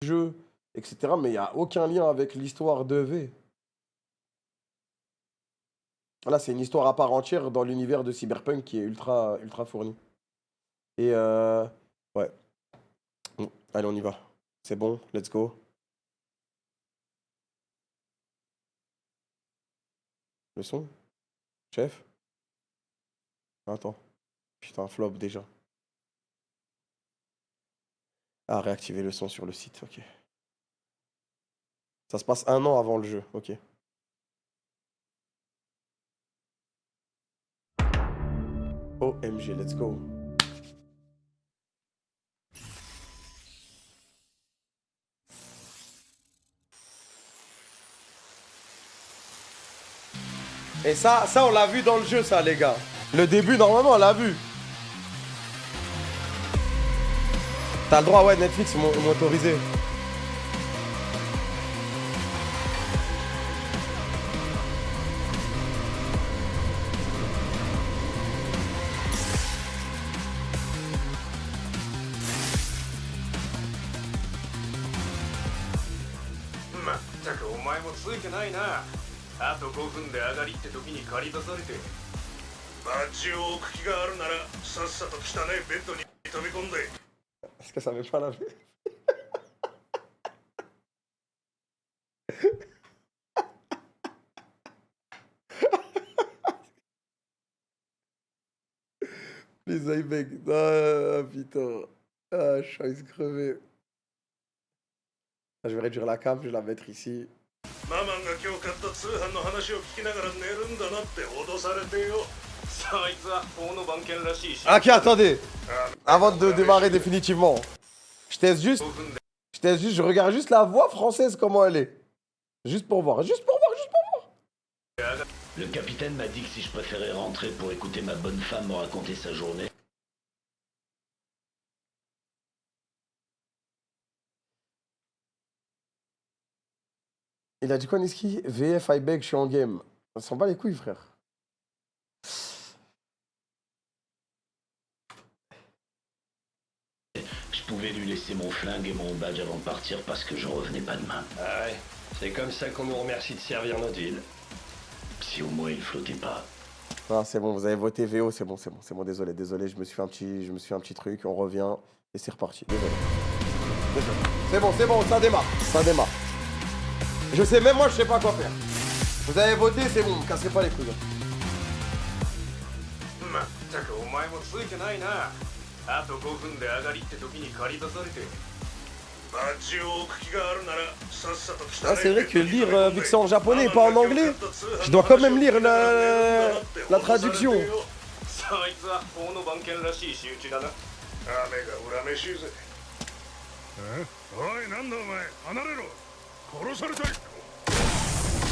jeu, etc. Mais il n'y a aucun lien avec l'histoire de V. Là, c'est une histoire à part entière dans l'univers de Cyberpunk qui est ultra fourni. Et ouais. Bon, allez, on y va. C'est bon, let's go. Le son? Chef? Attends. Putain, flop déjà. Ah, réactiver le son sur le site, ok. Ça se passe 1 an avant le jeu, ok. OMG, let's go. Et ça on l'a vu dans le jeu, ça, les gars. Le début, normalement, on l'a vu. T'as le droit, ouais, Netflix m'ont autorisé. Est-ce que ça m'est pas lavé? Les iMecs. Ah putain. Ah, je suis crevé. Je vais réduire la cam, je vais la mettre ici. Ok, attendez. Avant de démarrer définitivement. Je teste juste, je regarde juste la voix française, comment elle est. Juste pour voir. Le capitaine m'a dit que si je préférais rentrer pour écouter ma bonne femme me raconter sa journée. Il a dit quoi, Niski? VF, I beg, je suis en game. On s'en bat les couilles, frère. Je pouvais lui laisser mon flingue et mon badge avant de partir parce que je revenais pas demain. Ah ouais, c'est comme ça qu'on nous remercie de servir notre ville. Si au moins il flottait pas. Ah, c'est bon, vous avez voté VO, c'est bon, désolé, je me suis fait un petit truc, on revient et c'est reparti. Désolé. C'est bon, ça démarre. Je sais, même moi, je sais pas quoi faire. Vous avez voté, c'est bon, me cassez pas les couilles. Ah, c'est vrai que lire, vu que c'est en japonais et pas en anglais, je dois quand même lire la traduction.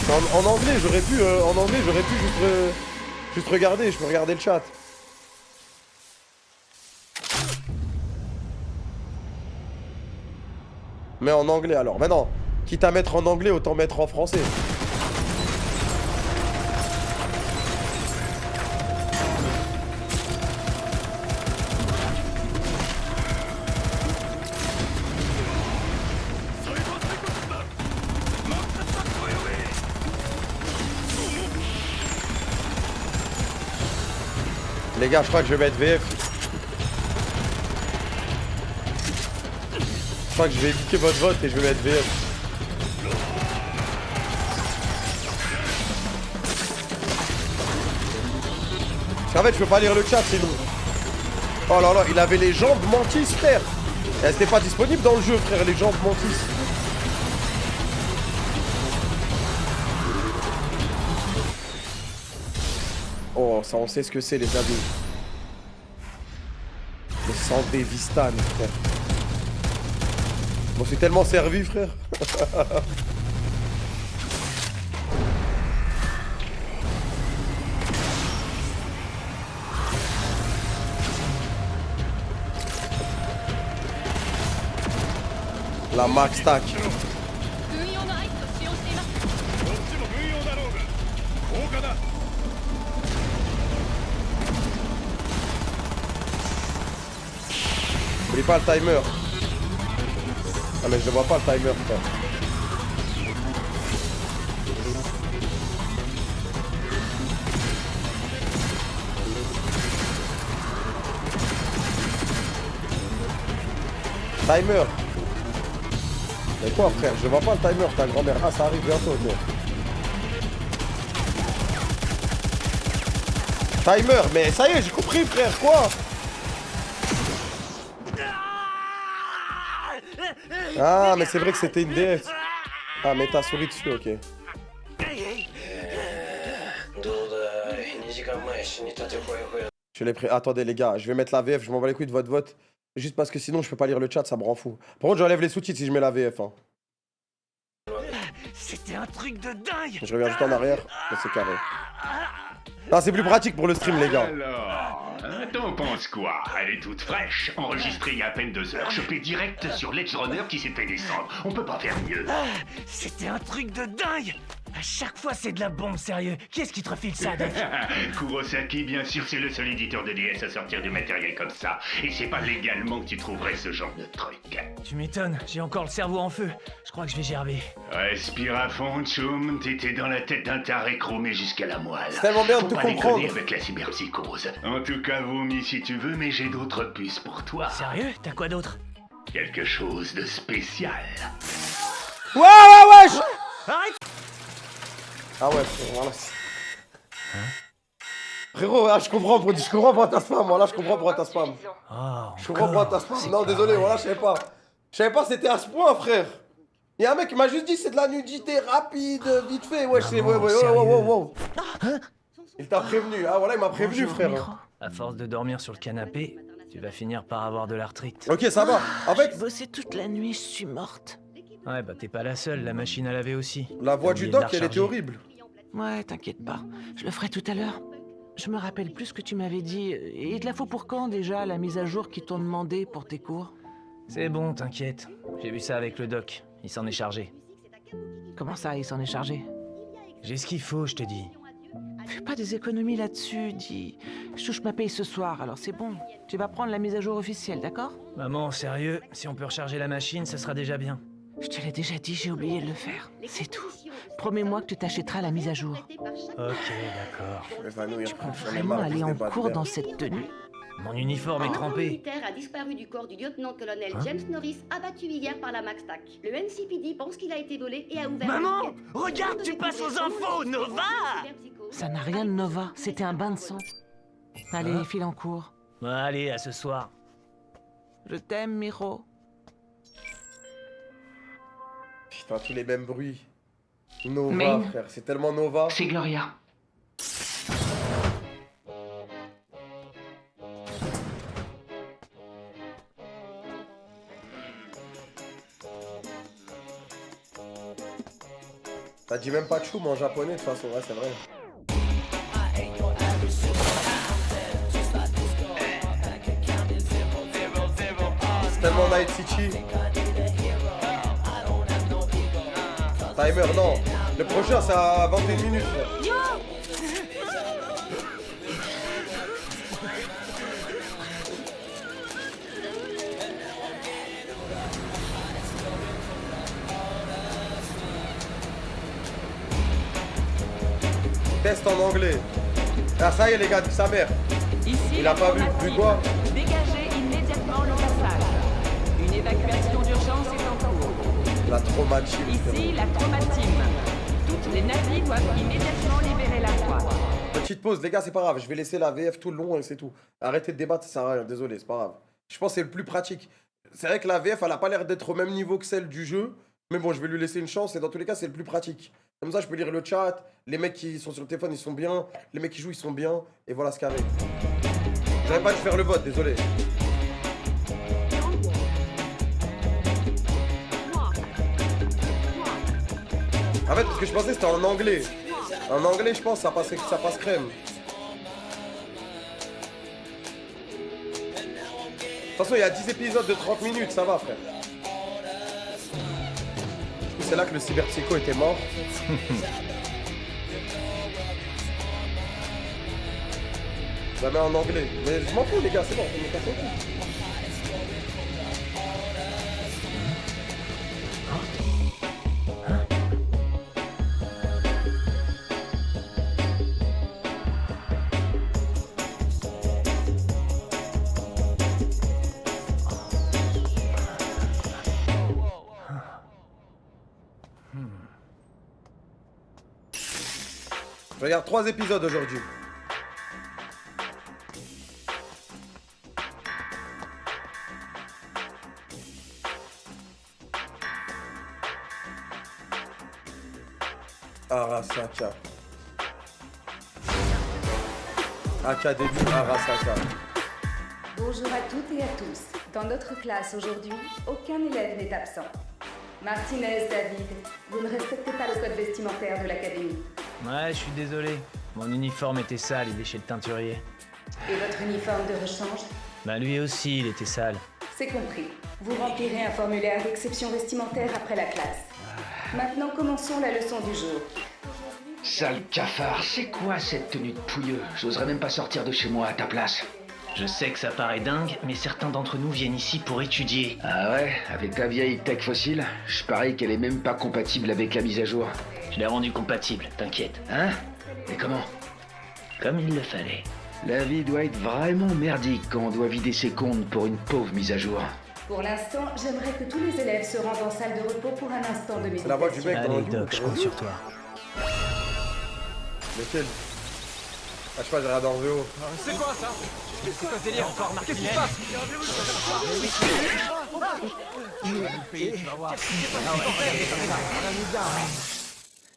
En anglais, j'aurais pu juste regarder, je peux regarder le chat. Mais en anglais alors. Mais non, quitte à mettre en anglais, autant mettre en français. Les gars, je crois que je vais mettre VF. Je crois que je vais niquer votre vote et je vais mettre VF. Parce qu'en fait, je peux pas lire le chat sinon. Oh là là, il avait les jambes mantis, frère. Elles étaient pas disponibles dans le jeu, frère, les jambes mantis. Oh, ça, on sait ce que c'est, les amis. Le sang des Vistan, frère. Je m'en suis tellement servi, frère. La max stack. N'oublie pas le timer. Ah mais je vois pas le timer, frère. Timer. Mais quoi frère, je vois pas le timer, ta grand-mère. Ah ça arrive bientôt, ok. Timer, mais ça y est, j'ai compris frère, quoi? Ah mais c'est vrai que c'était une DF. Ah mais t'as souri dessus, ok. Je l'ai pris. Attendez les gars, je vais mettre la VF, je m'en bats les couilles de votre vote. Juste parce que sinon je peux pas lire le chat, ça me rend fou. Par contre j'enlève les sous-titres si je mets la VF. Hein. C'était un truc de dingue. Je reviens juste en arrière, mais c'est carré. Non, c'est plus pratique pour le stream les gars. Alors, t'en penses quoi? Elle est toute fraîche, enregistrée il y a à peine 2 heures, chopée direct sur l'Edge Runner qui s'est fait descendre. On peut pas faire mieux. C'était un truc de dingue. À chaque fois, c'est de la bombe, sérieux. Qui est-ce qui te refile ça, Def? Kurosaki, bien sûr, c'est le seul éditeur de DS à sortir du matériel comme ça. Et c'est pas légalement que tu trouverais ce genre de truc. Tu m'étonnes, j'ai encore le cerveau en feu. Je crois que je vais gerber. Respire à fond, Tchoum. T'étais dans la tête d'un taré chromé jusqu'à la moelle. C'est tellement bien de Faut te pas comprendre. déconner avec la cyberpsychose. En tout cas, vomis si tu veux, mais j'ai d'autres puces pour toi. Sérieux? T'as quoi d'autre? Quelque chose de spécial. Ouais, wesh. Arrête! Ah ouais, voilà. Frérot, ah, je comprends pourquoi t'as spam, voilà, je comprends pourquoi t'as spam. Oh, Je comprends pourquoi t'as spam. Non, désolé, voilà, je savais pas. Je savais pas que c'était à ce point, frère. Il y a un mec qui m'a juste dit c'est de la nudité rapide, vite fait. Ouais, je sais, ouais. Il t'a prévenu, ah voilà, il m'a prévenu, frère. À force de dormir sur le canapé, tu vas finir par avoir de l'arthrite. Ok, ça va. En fait, J'ai bossé toute la nuit, je suis morte. Ouais, bah t'es pas la seule, la machine à laver aussi. la voix T'as du oublié de la doc, elle était recharger. horrible. Ouais, t'inquiète pas, je le ferai tout à l'heure. Je me rappelle plus ce que tu m'avais dit. Il te la faut pour quand déjà, la mise à jour qu'ils t'ont demandé pour tes cours? C'est bon, t'inquiète. J'ai vu ça avec le doc. Il s'en est chargé. Comment ça, il s'en est chargé? J'ai ce qu'il faut, je te dis. Fais pas des économies là-dessus, dis. Je touche ma paye ce soir, alors c'est bon. Tu vas prendre la mise à jour officielle, d'accord? Maman, sérieux, si on peut recharger la machine, ça sera déjà bien. Je te l'ai déjà dit, j'ai oublié de le faire. C'est tout. Promets-moi que tu t'achèteras la mise à jour. Ok, d'accord. M'évanouir, j'en ai Vraiment marre de aller ce en débat de cours merde. dans cette tenue? Mon uniforme est Un trempé. militaire a disparu du corps du lieutenant-colonel James Norris, abattu hier par la MaxTac. Le NCPD pense qu'il a été volé et a ouvert Maman, une enquête. regarde, tu passes aux infos, Nova! Ça n'a rien de Nova, c'était un bain de sang. Allez, file en cours. Allez, à ce soir. Je t'aime, Miro. Putain, tous les mêmes bruits. Nova, Main. frère, c'est tellement Nova. C'est Gloria. T'as dit même pas Choum en japonais, de toute façon, ouais, c'est vrai. C'est tellement Night City. Timer, non. Le prochain, c'est à 21 minutes, frère. Test en anglais. Ah, ça y est, les gars, dit sa mère. Ici, Il a pas vu. Vu quoi? Dégagez immédiatement le passage. Une évacuation d'urgence est en cours. La traumatique. Ici, la traumatime. Toutes les navires doivent immédiatement libérer la voie. Petite pause, les gars, c'est pas grave. Je vais laisser la VF tout le long et c'est tout. Arrêtez de débattre, ça sert à rien. Désolé, c'est pas grave. Je pense que c'est le plus pratique. C'est vrai que la VF, elle a pas l'air d'être au même niveau que celle du jeu. Mais bon, je vais lui laisser une chance et dans tous les cas, c'est le plus pratique. Comme ça, je peux lire le chat. Les mecs qui sont sur le téléphone, ils sont bien. Les mecs qui jouent, ils sont bien. Et voilà ce carré. J'avais pas dû faire le vote, désolé. En fait, parce que je pensais que c'était en anglais. En anglais, je pense, ça passe crème. De toute façon, il y a 10 épisodes de 30 minutes, ça va, frère. C'est là que le cyberpsycho était mort. Je la mets en anglais. Mais je m'en fous, les gars, c'est bon, on est cassé. Je regarde 3 épisodes aujourd'hui. Arasaka. Académie Arasaka. Bonjour à toutes et à tous. Dans notre classe aujourd'hui, aucun élève n'est absent. Martinez, David, vous ne respectez pas le code vestimentaire de l'académie. Ouais, je suis désolé. Mon uniforme était sale, il est chez le teinturier. Et votre uniforme de rechange? Bah lui aussi, il était sale. C'est compris. Vous remplirez un formulaire d'exception vestimentaire après la classe. Maintenant, commençons la leçon du jour. Sale cafard, c'est quoi cette tenue de pouilleux? J'oserais même pas sortir de chez moi à ta place. Je sais que ça paraît dingue, mais certains d'entre nous viennent ici pour étudier. Ah ouais? Avec ta vieille tech fossile? Je parie qu'elle est même pas compatible avec la mise à jour. Je l'ai rendu compatible, t'inquiète. Hein? Mais comment? Comme il le fallait. La vie doit être vraiment merdique quand on doit vider ses comptes pour une pauvre mise à jour. Pour l'instant, j'aimerais que tous les élèves se rendent en salle de repos pour un instant de C'est la voix du méditation. mec dans Allez le Doc, je compte sur toi. Lequel? Ah, je sais pas, j'ai regardé en VO. C'est quoi ça? C'est quoi ce délire encore, Martinez? Qu'est-ce qui se passe?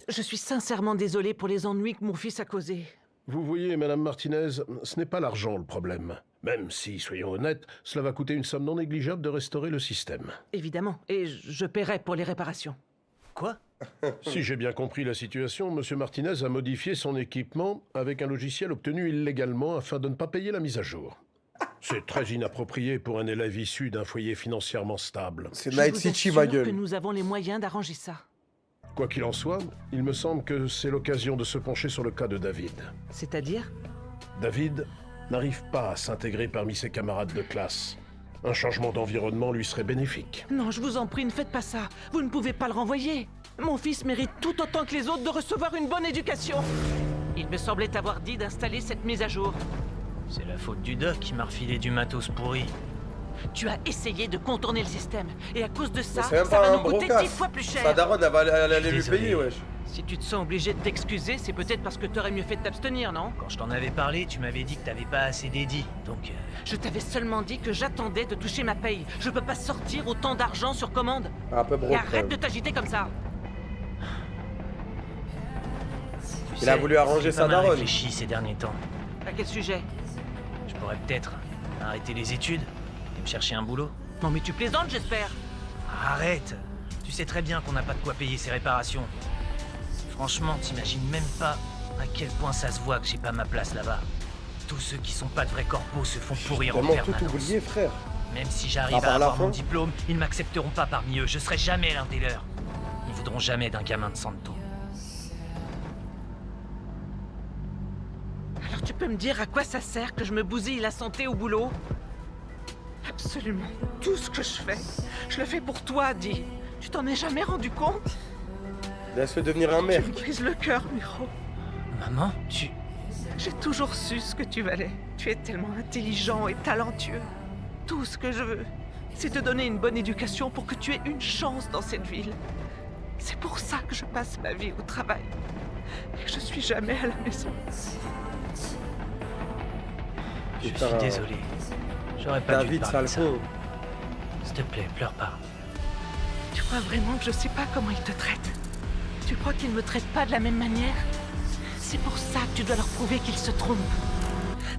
Je suis sincèrement désolée pour les ennuis que mon fils a causés. Vous voyez, Madame Martinez, ce n'est pas l'argent le problème. Même si, soyons honnêtes, cela va coûter une somme non négligeable de restaurer le système. Évidemment, et je paierai pour les réparations. Quoi? Si j'ai bien compris la situation, Monsieur Martinez a modifié son équipement avec un logiciel obtenu illégalement afin de ne pas payer la mise à jour. C'est très inapproprié pour un élève issu d'un foyer financièrement stable. C'est Je Night vous City, assure ma que gueule. nous avons les moyens d'arranger ça. Quoi qu'il en soit, il me semble que c'est l'occasion de se pencher sur le cas de David. C'est-à-dire? David n'arrive pas à s'intégrer parmi ses camarades de classe. Un changement d'environnement lui serait bénéfique. Non, je vous en prie, ne faites pas ça. Vous ne pouvez pas le renvoyer. Mon fils mérite tout autant que les autres de recevoir une bonne éducation. Il me semblait avoir dit d'installer cette mise à jour. C'est la faute du Doc qui m'a refilé du matos pourri. Tu as essayé de contourner le système. Et à cause de ça, C'est même ça pas va un nous coûter brocasse. 10 fois plus cher. Sa daronne, elle va aller lui Désolé. payer, wesh. Si tu te sens obligé de t'excuser, c'est peut-être parce que t'aurais mieux fait de t'abstenir, non? Quand je t'en avais parlé, tu m'avais dit que t'avais pas assez d'édits. Donc, Je t'avais seulement dit que j'attendais de toucher ma paye. Je peux pas sortir autant d'argent sur commande. Un peu Et broke. arrête de t'agiter comme ça. tu Il a sais, voulu arranger j'ai sa pas mal daronne. réfléchi ces derniers temps. À quel sujet? Je pourrais peut-être arrêter les études et me chercher un boulot. Non mais tu plaisantes, j'espère. Arrête! Tu sais très bien qu'on n'a pas de quoi payer ces réparations. Franchement, t'imagines même pas à quel point ça se voit que j'ai pas ma place là-bas. Tous ceux qui sont pas de vrais corpos se font pourrir en Tellement tout permanence. oublié, frère. Même si À j'arrive part à la avoir fin. mon diplôme, ils m'accepteront pas parmi eux. Je serai jamais l'un des leurs. Ils voudront jamais d'un gamin de Santo. Alors tu peux me dire à quoi ça sert que je me bousille la santé au boulot? Absolument tout ce que je le fais pour toi, Di. Tu t'en es jamais rendu compte? Laisse-le devenir un Tu maire. me brises le cœur, Miro. Maman, tu... J'ai toujours su ce que tu valais. Tu es tellement intelligent et talentueux. Tout ce que je veux, c'est te donner une bonne éducation pour que tu aies une chance dans cette ville. C'est pour ça que je passe ma vie au travail. Et que je suis jamais à la maison. Je suis Putain. désolé. J'aurais pas dû David te parler de ça. Salco. S'il te plaît, pleure pas. Tu crois vraiment que je sais pas comment ils te traitent? Tu crois qu'ils me traitent pas de la même manière? C'est pour ça que tu dois leur prouver qu'ils se trompent.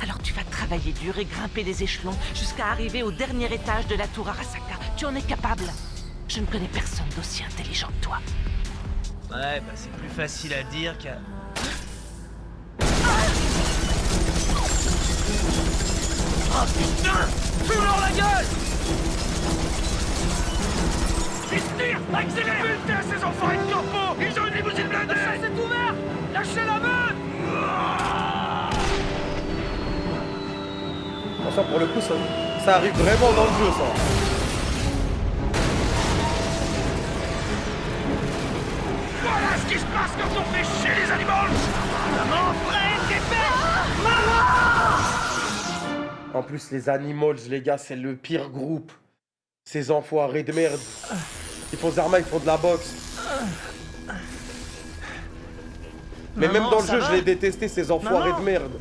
Alors tu vas travailler dur et grimper les échelons jusqu'à arriver au dernier étage de la tour Arasaka. Tu en es capable. Je ne connais personne d'aussi intelligent que toi. Ouais, bah c'est plus facile à dire qu'à... Oh putain! Fume-leur la gueule! Vite, tire! Accélère! Putain, ces enfants de corpo! Ils ont une limousine blindée! Ça, c'est ouvert! Lâchez la meute! Franchement, pour le coup, ça arrive vraiment dans le jeu, ça. Voilà ce qui se passe quand on fait chier les animaux. Maman, frère, t'es En plus, les Animals, les gars, c'est le pire groupe. Ces enfoirés de merde. Ils font des armes, ils font de la boxe. Mais Maman, même dans le ça jeu, va? je l'ai détesté, ces enfoirés Maman. de merde.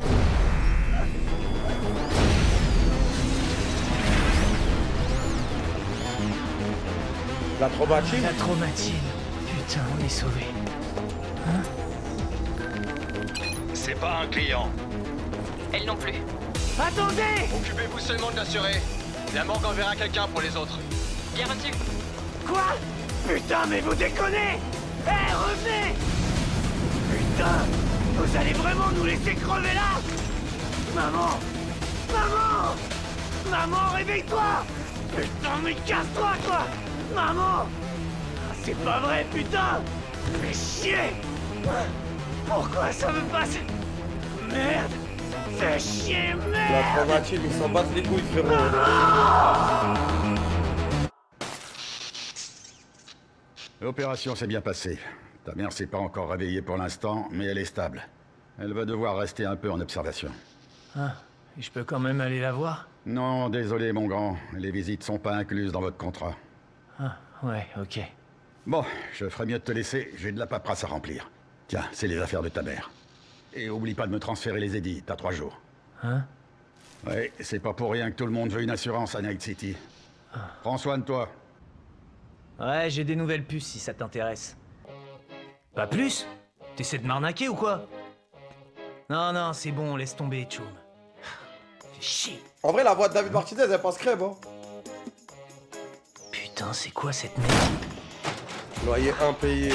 La traumatine? La traumatine. Putain, on est sauvés. C'est pas un client. Elle non plus. Attendez! Occupez-vous seulement de l'assurer. La morgue enverra quelqu'un pour les autres. Bien reçu. Quoi? Putain, mais vous déconnez! Hé, revenez! Putain! Vous allez vraiment nous laisser crever là? Maman! Maman! Maman, réveille-toi! Putain, mais casse-toi, quoi! Maman! Ah, c'est pas vrai, putain! Fais chier! Pourquoi ça me passe? Merde! Fais chier, La merde! traumatine, ils s'en battent les couilles, frérot. L'opération s'est bien passée. Ta mère s'est pas encore réveillée pour l'instant, mais elle est stable. Elle va devoir rester un peu en observation. Ah, et je peux quand même aller la voir? Non, désolé mon grand, les visites sont pas incluses dans votre contrat. Ah, ouais, ok. Bon, je ferais mieux de te laisser, j'ai de la paperasse à remplir. Tiens, c'est les affaires de ta mère. Et oublie pas de me transférer les édits, t'as 3 jours. Hein? Ouais, c'est pas pour rien que tout le monde veut une assurance à Night City. Prends soin de toi. Ouais, j'ai des nouvelles puces si ça t'intéresse. Pas plus? T'essaies de m'arnaquer ou quoi? Non, non, c'est bon, laisse tomber, Choum. Fais chier. En vrai, la voix de David Martinez, elle passe crème, hein. Putain, c'est quoi cette merde? Loyer impayé.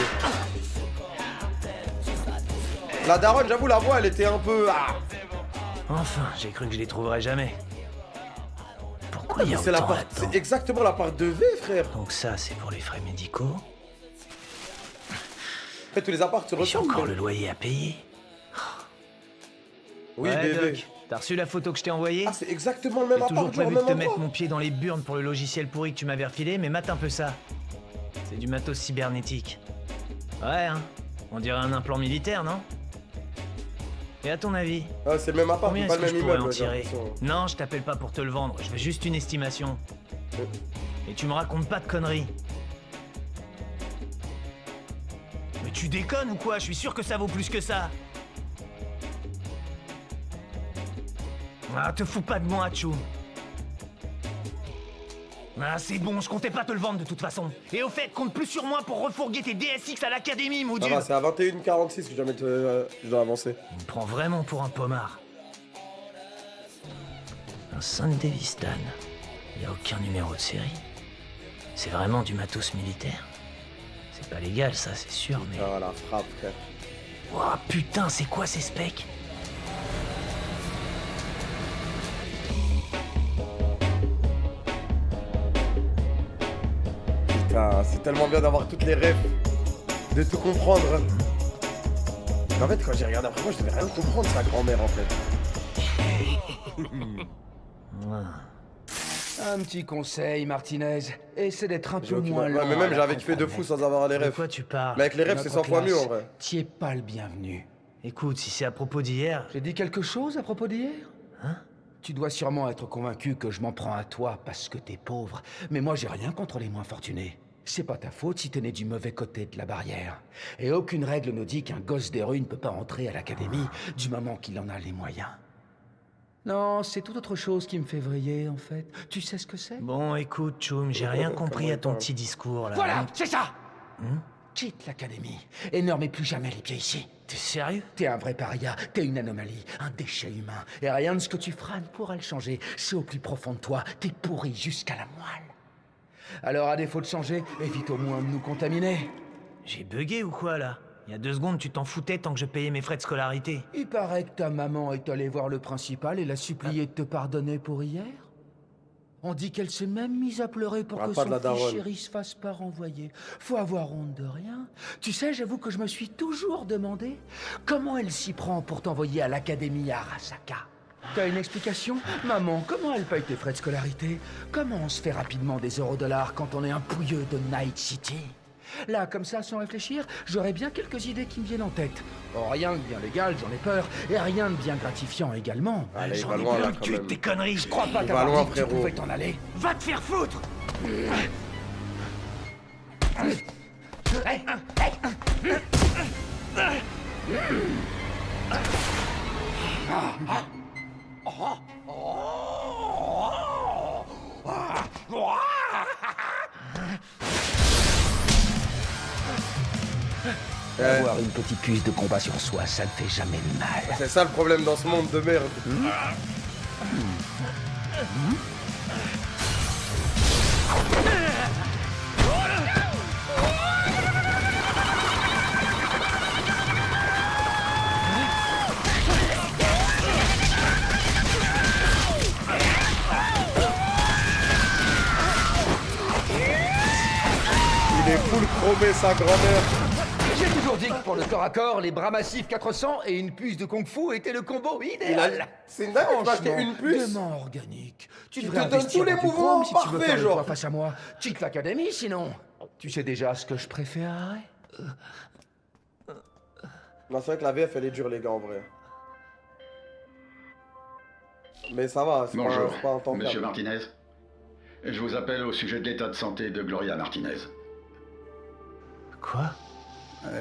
La daronne, j'avoue, la voix, elle était un peu... Ah. Enfin, j'ai cru que je les trouverais jamais. Pourquoi il y a C'est la autant part... là-dedans? C'est exactement la part de V, frère. Donc ça, c'est pour les frais médicaux. En fait, tous les apparts se J'ai retrouvent. encore le loyer à payer. Oui, Ouais, bébé. Doc, t'as reçu la photo que je t'ai envoyée? Ah, c'est exactement le même J'ai toujours appart, genre, prévu de même te mettre endroit. mon pied dans les burnes pour le logiciel pourri que tu m'avais refilé, mais mate un peu ça. C'est du matos cybernétique. Ouais, hein. On dirait un implant militaire, non? Et à ton avis? Ah, c'est le même appart, Combien mais pas est-ce le que même je pourrais en immeuble. j'ai tirer? l'impression. Non, je t'appelle pas pour te le vendre, je veux juste une estimation. Et tu me racontes pas de conneries. Mais tu déconnes ou quoi? Je suis sûr que ça vaut plus que ça. Ah, te fous pas de moi, Choum. Ah, c'est bon, je comptais pas te le vendre de toute façon. Et au fait, compte plus sur moi pour refourguer tes DSX à l'académie, Ça Moudure. va, c'est à 21h46 que je dois avancer. Il me prend vraiment pour un pommard. Un Sunday Vistan. Il n'y a aucun numéro de série. C'est vraiment du matos militaire. C'est pas légal, ça, c'est sûr, mais... Ah, la frappe, frère. Ouah, putain, c'est quoi ces specs? Putain, c'est tellement bien d'avoir toutes les rêves. De tout comprendre. Mais en fait, quand j'ai regardé après moi, je devais rien comprendre, sa grand-mère, en fait. Un petit conseil, Martinez. Essaie d'être un peu moins Ouais, lent. mais même à la j'avais kiffé de fou sans avoir les De rêves. quoi tu parles? Mais avec les rêves, c'est 100 fois mieux, en vrai. T'y es pas le bienvenu. Écoute, si c'est à propos d'hier... J'ai dit quelque chose à propos d'hier? Hein? Tu dois sûrement être convaincu que je m'en prends à toi parce que t'es pauvre. Mais moi, j'ai rien contre les moins fortunés. C'est pas ta faute si t'es né du mauvais côté de la barrière. Et aucune règle ne dit qu'un gosse des rues ne peut pas entrer à l'académie du moment qu'il en a les moyens. Non, c'est tout autre chose qui me fait vriller, en fait. Tu sais ce que c'est? Bon, écoute, Choum, j'ai rien compris à ton petit discours, là. Voilà, c'est ça! Hum? Quitte l'académie et ne remets plus jamais les pieds ici. T'es sérieux? T'es un vrai paria, t'es une anomalie, un déchet humain. Et rien de ce que tu feras ne pourra le changer. C'est au plus profond de toi, t'es pourri jusqu'à la moelle. Alors à défaut de changer, évite au moins de nous contaminer. J'ai bugué ou quoi, là? Il y a 2 secondes, tu t'en foutais tant que je payais mes frais de scolarité. Il paraît que ta maman est allée voir le principal et l'a supplié de te pardonner pour hier. On dit qu'elle s'est même mise à pleurer pour que pas de la son daronne. fils chéri se fasse pas renvoyer. Faut avoir honte de rien. Tu sais, j'avoue que je me suis toujours demandé comment elle s'y prend pour t'envoyer à l'académie à Arasaka. T'as une explication? Maman, comment elle paye tes frais de scolarité? Comment on se fait rapidement des €dollars quand on est un pouilleux de Night City? Là, comme ça, sans réfléchir, j'aurais bien quelques idées qui me viennent en tête. Oh, rien de bien légal, j'en ai peur, et rien de bien gratifiant également. Allez, il J'en va ai loin, plein là, le quand cul de même. tes conneries. Je crois pas Il va t'avoir loin, dit que tu frérot. pouvais t'en aller. Va te faire foutre! Avoir une petite puce de combat sur soi, ça ne fait jamais de mal. C'est ça le problème dans ce monde de merde. Il est full chromé sa grand-mère. J'ai toujours dit que pour le corps à corps, les bras massifs 400 et une puce de kung-fu étaient le combo idéal. C'est dingue, tu vas acheter une puce. Dément organique. Tu Qui devrais te donne investir tous les dans du mouvements chrome si tu veux parfaits, faire le genre. poids face à moi. Quitte l'académie sinon. Tu sais déjà ce que je préférerais. Non, c'est vrai que la VF elle est dure, les gars, en vrai. Mais ça va, c'est Bonjour, pas en tant que. Monsieur Martinez. Je vous appelle au sujet de l'état de santé de Gloria Martinez. Quoi?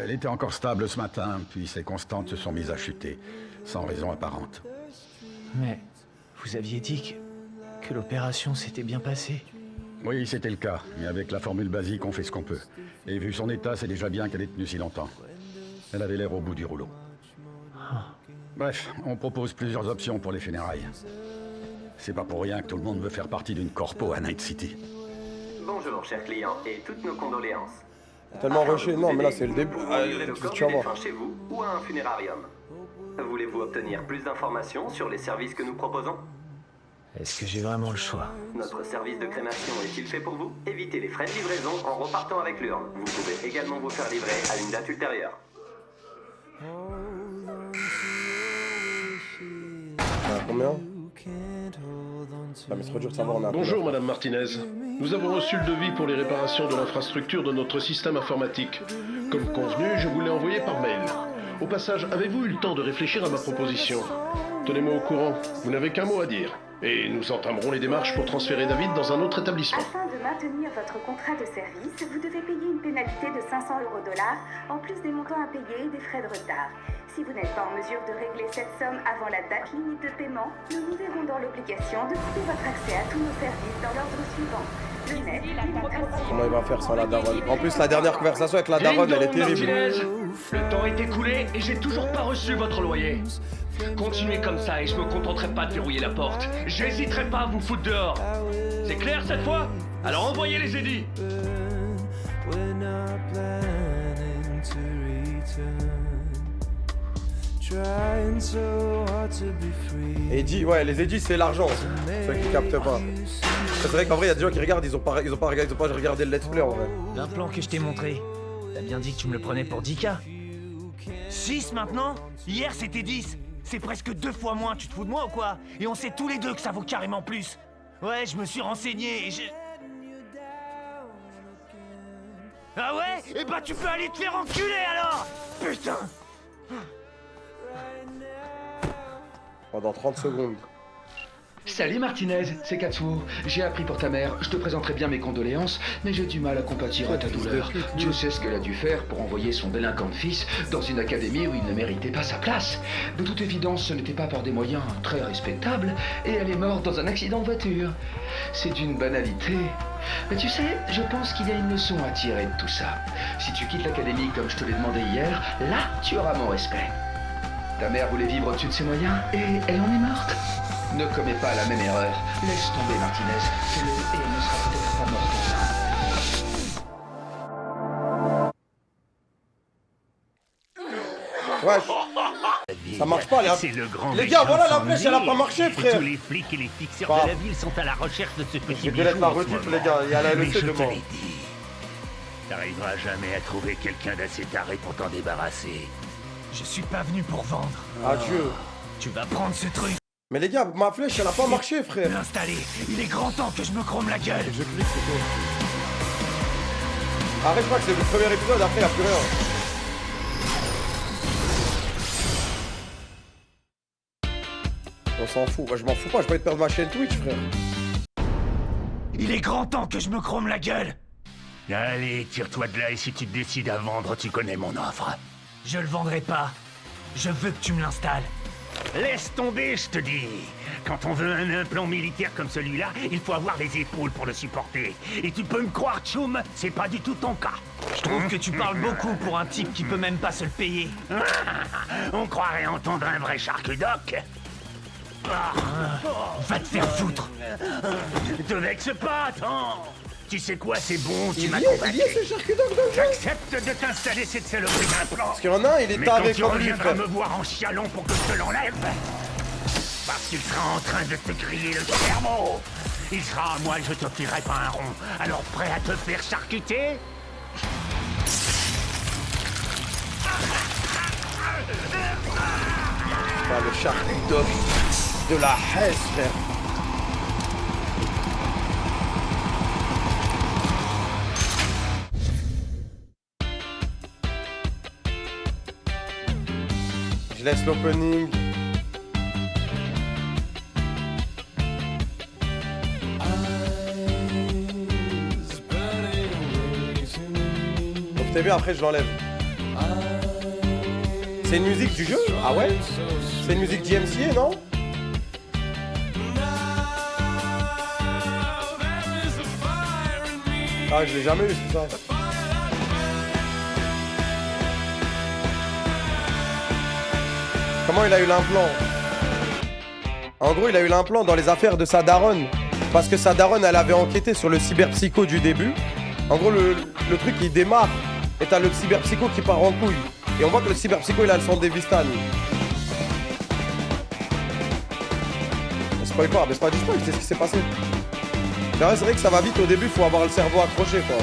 Elle était encore stable ce matin, puis ses constantes se sont mises à chuter, sans raison apparente. Mais vous aviez dit que l'opération s'était bien passée. Oui, c'était le cas, mais avec la formule basique, on fait ce qu'on peut. Et vu son état, c'est déjà bien qu'elle ait tenu si longtemps. Elle avait l'air au bout du rouleau. Bref, on propose plusieurs options pour les funérailles. C'est pas pour rien que tout le monde veut faire partie d'une corpo à Night City. Bonjour, chers clients, et toutes nos condoléances. Tellement rushé, non, mais là c'est le début. Le corps Tu du vas voir. défunt chez vous ou à un funérarium. Voulez-vous obtenir plus d'informations sur les services que nous proposons? Est-ce que j'ai vraiment le choix? Notre service de crémation est-il fait pour vous? Évitez les frais de livraison en repartant avec l'urne. Vous pouvez également vous faire livrer à une date ultérieure. Combien? Ah, mais c'est trop dur de savoir, on a un peu Bonjour d'offre. Madame Martinez. Nous avons reçu le devis pour les réparations de l'infrastructure de notre système informatique. Comme convenu, je vous l'ai envoyé par mail. Au passage, avez-vous eu le temps de réfléchir à ma proposition? Tenez-moi au courant, vous n'avez qu'un mot à dire. Et nous entamerons les démarches pour transférer David dans un autre établissement. Afin de maintenir votre contrat de service, vous devez payer une pénalité de 500 € en plus des montants à payer et des frais de retard. Si vous n'êtes pas en mesure de régler cette somme avant la date limite de paiement, nous vous verrons dans l'obligation de couper votre accès à tous nos services dans l'ordre suivant. Le net, l'hydratation... Comment il va faire sans la daronne? En plus, la dernière conversation avec la daronne, elle est terrible. Martinez, le temps est écoulé et j'ai toujours pas reçu votre loyer. Continuez comme ça et je me contenterai pas de verrouiller la porte. J'hésiterai pas à vous foutre dehors. C'est clair cette fois? Alors envoyez les édits. Eddie, ouais, les Eddie c'est l'argent, ceux qui captent pas. C'est vrai qu'en vrai, il y a des gens qui regardent, ils ont pas regardé le let's play en vrai. L'implant que je t'ai montré, t'as bien dit que tu me le prenais pour 10K. 6 maintenant? Hier c'était 10. C'est presque 2 fois moins, tu te fous de moi ou quoi? Et on sait tous les deux que ça vaut carrément plus. Ouais, je me suis renseigné et je... Ah ouais? Eh bah tu peux aller te faire enculer alors! Putain! Pendant 30 secondes. Salut Martinez, c'est Katsuo. J'ai appris pour ta mère, je te présenterai bien mes condoléances, mais j'ai du mal à compatir à ta douleur. Dieu sait ce qu'elle a dû faire pour envoyer son délinquant de fils dans une académie où il ne méritait pas sa place. De toute évidence, ce n'était pas par des moyens très respectables, et elle est morte dans un accident de voiture. C'est d'une banalité. Mais tu sais, je pense qu'il y a une leçon à tirer de tout ça. Si tu quittes l'académie comme je te l'ai demandé hier, là, tu auras mon respect. Ta mère voulait vivre au-dessus de ses moyens, et elle en est morte. Ne commets pas la même erreur. Laisse tomber, Martinez. Fais-le et elle ne sera peut-être pas morte en vain. Ouais. Ça marche pas, C'est le grand les gars, voilà la méchant flèche, elle a Sandy. pas marché, Et frère. tous les flics et les fixeurs Bah. de la ville sont à la recherche de ce petit J'ai bijou. dû être la en ce rediff, moment. les gars, il y a la Mais LEC je de te mort. l'ai dit. T'arriveras jamais à trouver quelqu'un d'assez taré pour t'en débarrasser. Je suis pas venu pour vendre. Adieu. Tu vas prendre ce truc. Mais les gars, ma flèche, elle a pas marché, frère. L'installer. Il est grand temps que je me chrome la gueule. Je clique, c'est tout. Arrête, je crois que c'est le premier épisode, après, il a plus rien. On s'en fout. Moi, je m'en fous pas, je vais pas perdre ma chaîne Twitch, frère. Il est grand temps que je me chrome la gueule. Allez, tire-toi de là et si tu te décides à vendre, tu connais mon offre. Je le vendrai pas. Je veux que tu me l'installes. Laisse tomber, je te dis. Quand on veut un implant militaire comme celui-là, il faut avoir des épaules pour le supporter. Et tu peux me croire, Tchoum, c'est pas du tout ton cas. Je trouve que tu parles beaucoup pour un type qui peut même pas se le payer. On croirait entendre un vrai charcudoc. Va te faire foutre. Te vexe pas, attends. Tu sais quoi, c'est bon, tu m'as Il y a ce charcudoc dans le jeu. J'accepte de t'installer cette saloperie d'implant. Parce qu'il y en a un, il est taré mais quand tu comme lui, reviendras frère. me voir en chialant pour que je te l'enlève, parce qu'il sera en train de te griller le cerveau. Il sera à moi et je te tirerai pas un rond. Alors prêt à te faire charcuter? Ah, le charcudoc de la Hesse, frère. Je laisse l'opening. Donc t'es bien, après je l'enlève. C'est une musique du jeu? Ah ouais? C'est une musique DMCA, non? Ah, je l'ai jamais eu, c'est ça. Comment il a eu l'implant? En gros, il a eu l'implant dans les affaires de sa daronne. Parce que sa daronne, elle avait enquêté sur le cyberpsycho du début. En gros, le truc, il démarre. Et t'as le cyberpsycho qui part en couille. Et on voit que le cyberpsycho, il a le sang des Vistan. Spoil pas, mais c'est pas du spoil, c'est ce qui s'est passé. C'est vrai que ça va vite au début, faut avoir le cerveau accroché, quoi.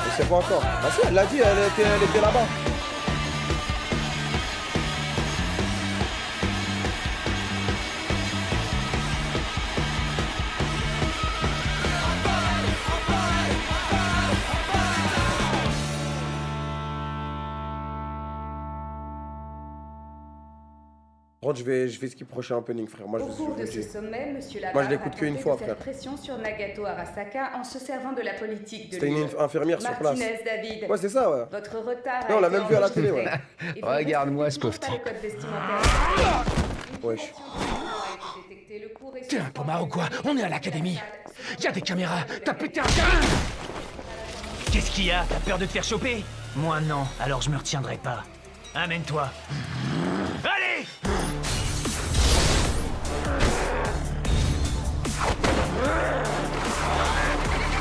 Je sais pas encore. Ah si, elle l'a dit, elle était là-bas. Par contre, je vais skip prochain opening, frère. Moi, Au cours de ce sommet, Monsieur Labarre moi, je l'écoute qu'une fois, faire frère. pression sur Nagato Arasaka en se servant de la politique de C'était une infirmière sur place. Martinez David. Ouais, c'est ça, ouais. Votre retard Non, on l'a même vu à la télé, ouais. Regarde-moi ce pauvre pas type. le code vestimentaire. Wesh. T'es un pommard ou quoi? On est à l'académie. Y a des caméras. T'as pété un câble. Qu'est-ce qu'il y a? T'as peur de te faire choper? Moi non, alors je me retiendrai pas. Amène-toi. Allez!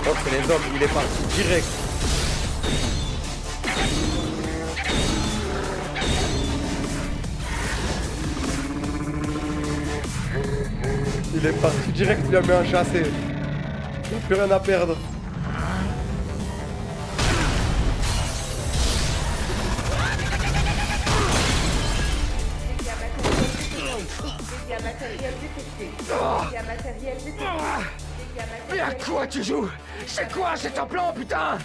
Oh, c'est les hommes, il est parti direct. Il est parti direct, il a mis un chassé. Il n'a plus rien à perdre. Dégâts matériels détectés. Dégâts matériels détectés. Mais à quoi tu joues? C'est quoi cet implant, putain?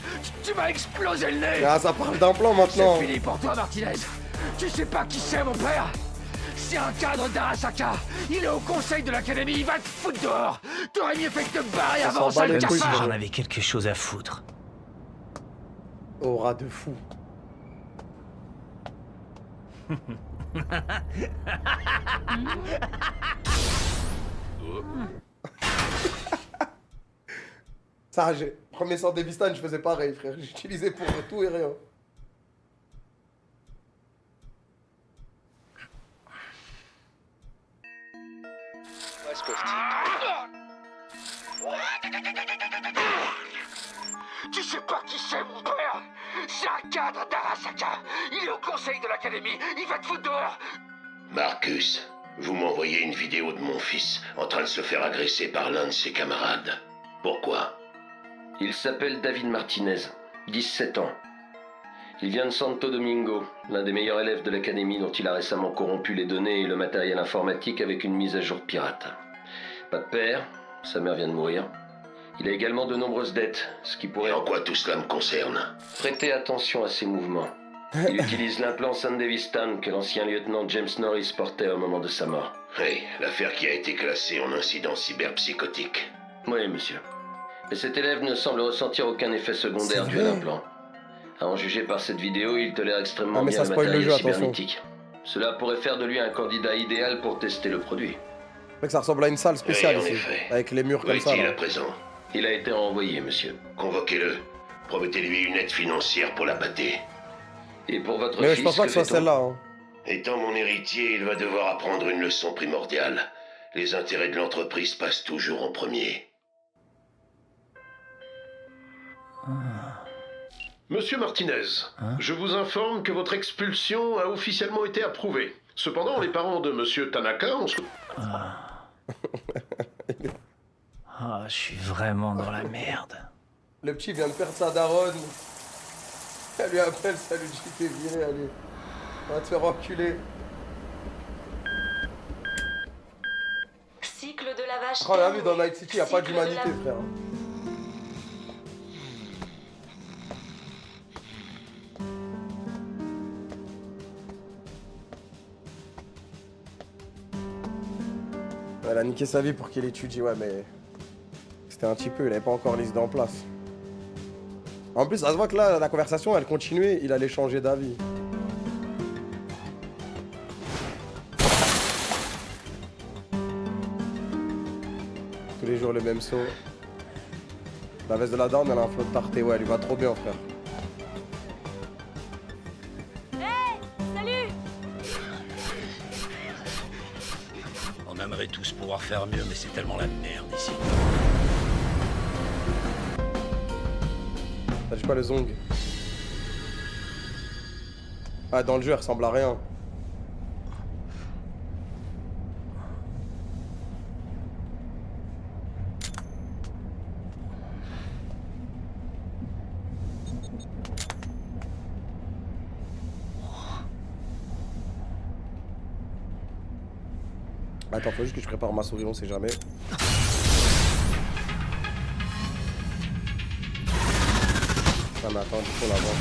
Tu m'as explosé le nez. Ah, ça parle d'implant maintenant. C'est fini pour toi, Martinez. Tu sais pas qui c'est, mon père? C'est un cadre d'Arasaka. Il est au conseil de l'académie. Il va te foutre dehors. T'aurais mieux fait de te barrer avant, sale Comme si cafard. j'en avais quelque chose à foutre. Aura de fou. Ça, premier sort des Vistan, je faisais pareil, frère. J'utilisais pour tout et rien. Tu sais pas qui c'est, mon père? C'est un cadre d'Arasaka. Il est au conseil de l'académie. Il va te foutre dehors. Marcus, vous m'envoyez une vidéo de mon fils en train de se faire agresser par l'un de ses camarades. Pourquoi? Il s'appelle David Martinez, 17 ans. Il vient de Santo Domingo, l'un des meilleurs élèves de l'académie dont il a récemment corrompu les données et le matériel informatique avec une mise à jour pirate. Pas de père, sa mère vient de mourir. Il a également de nombreuses dettes, ce qui pourrait... Et en quoi tout cela me concerne? Prêtez attention à ses mouvements. Il utilise l'implant Sandevistan que l'ancien lieutenant James Norris portait au moment de sa mort. Oui, l'affaire qui a été classée en incident cyberpsychotique. Oui, monsieur. Mais cet élève ne semble ressentir aucun effet secondaire dû à l'implant. À en juger par cette vidéo, il tolère extrêmement bien le matériel cybernétique. Cela pourrait faire de lui un candidat idéal pour tester le produit. C'est vrai que ça ressemble à une salle spéciale ici, avec les murs comme ça. Est-il à présent? Il a été renvoyé, monsieur. Convoquez-le. Promettez-lui une aide financière pour la pâter. Et pour votre Mais fils, je pense pas que ce soit celle-là. Hein. Étant mon héritier, il va devoir apprendre une leçon primordiale. Les intérêts de l'entreprise passent toujours en premier. Monsieur Martinez, je vous informe que votre expulsion a officiellement été approuvée. Cependant, les parents de Monsieur Tanaka ont... Ah, je suis vraiment dans la merde. Le petit vient de perdre sa daronne. Elle lui appelle, ça lui dit t'es viré, allez. On va te faire enculer. Cycle de lavage. Oh, on a vu dans Night City, y a pas d'humanité, frère. Elle a niqué sa vie pour qu'il étudie, ouais, mais... C'était un petit peu, il avait pas encore les idées en place. En plus, ça se voit que là, la conversation, elle continuait, il allait changer d'avis. Tous les jours, le même saut. La veste de la dame, elle a un flot de tarté, ouais, elle lui va trop bien, frère. Hey, salut! On aimerait tous pouvoir faire mieux, mais c'est tellement la merde ici. Ça dit quoi le Zong? Ah, dans le jeu, elle ressemble à rien. Attends, faut juste que je prépare ma souris, on sait jamais. Ah mais attends, du coup on la voit.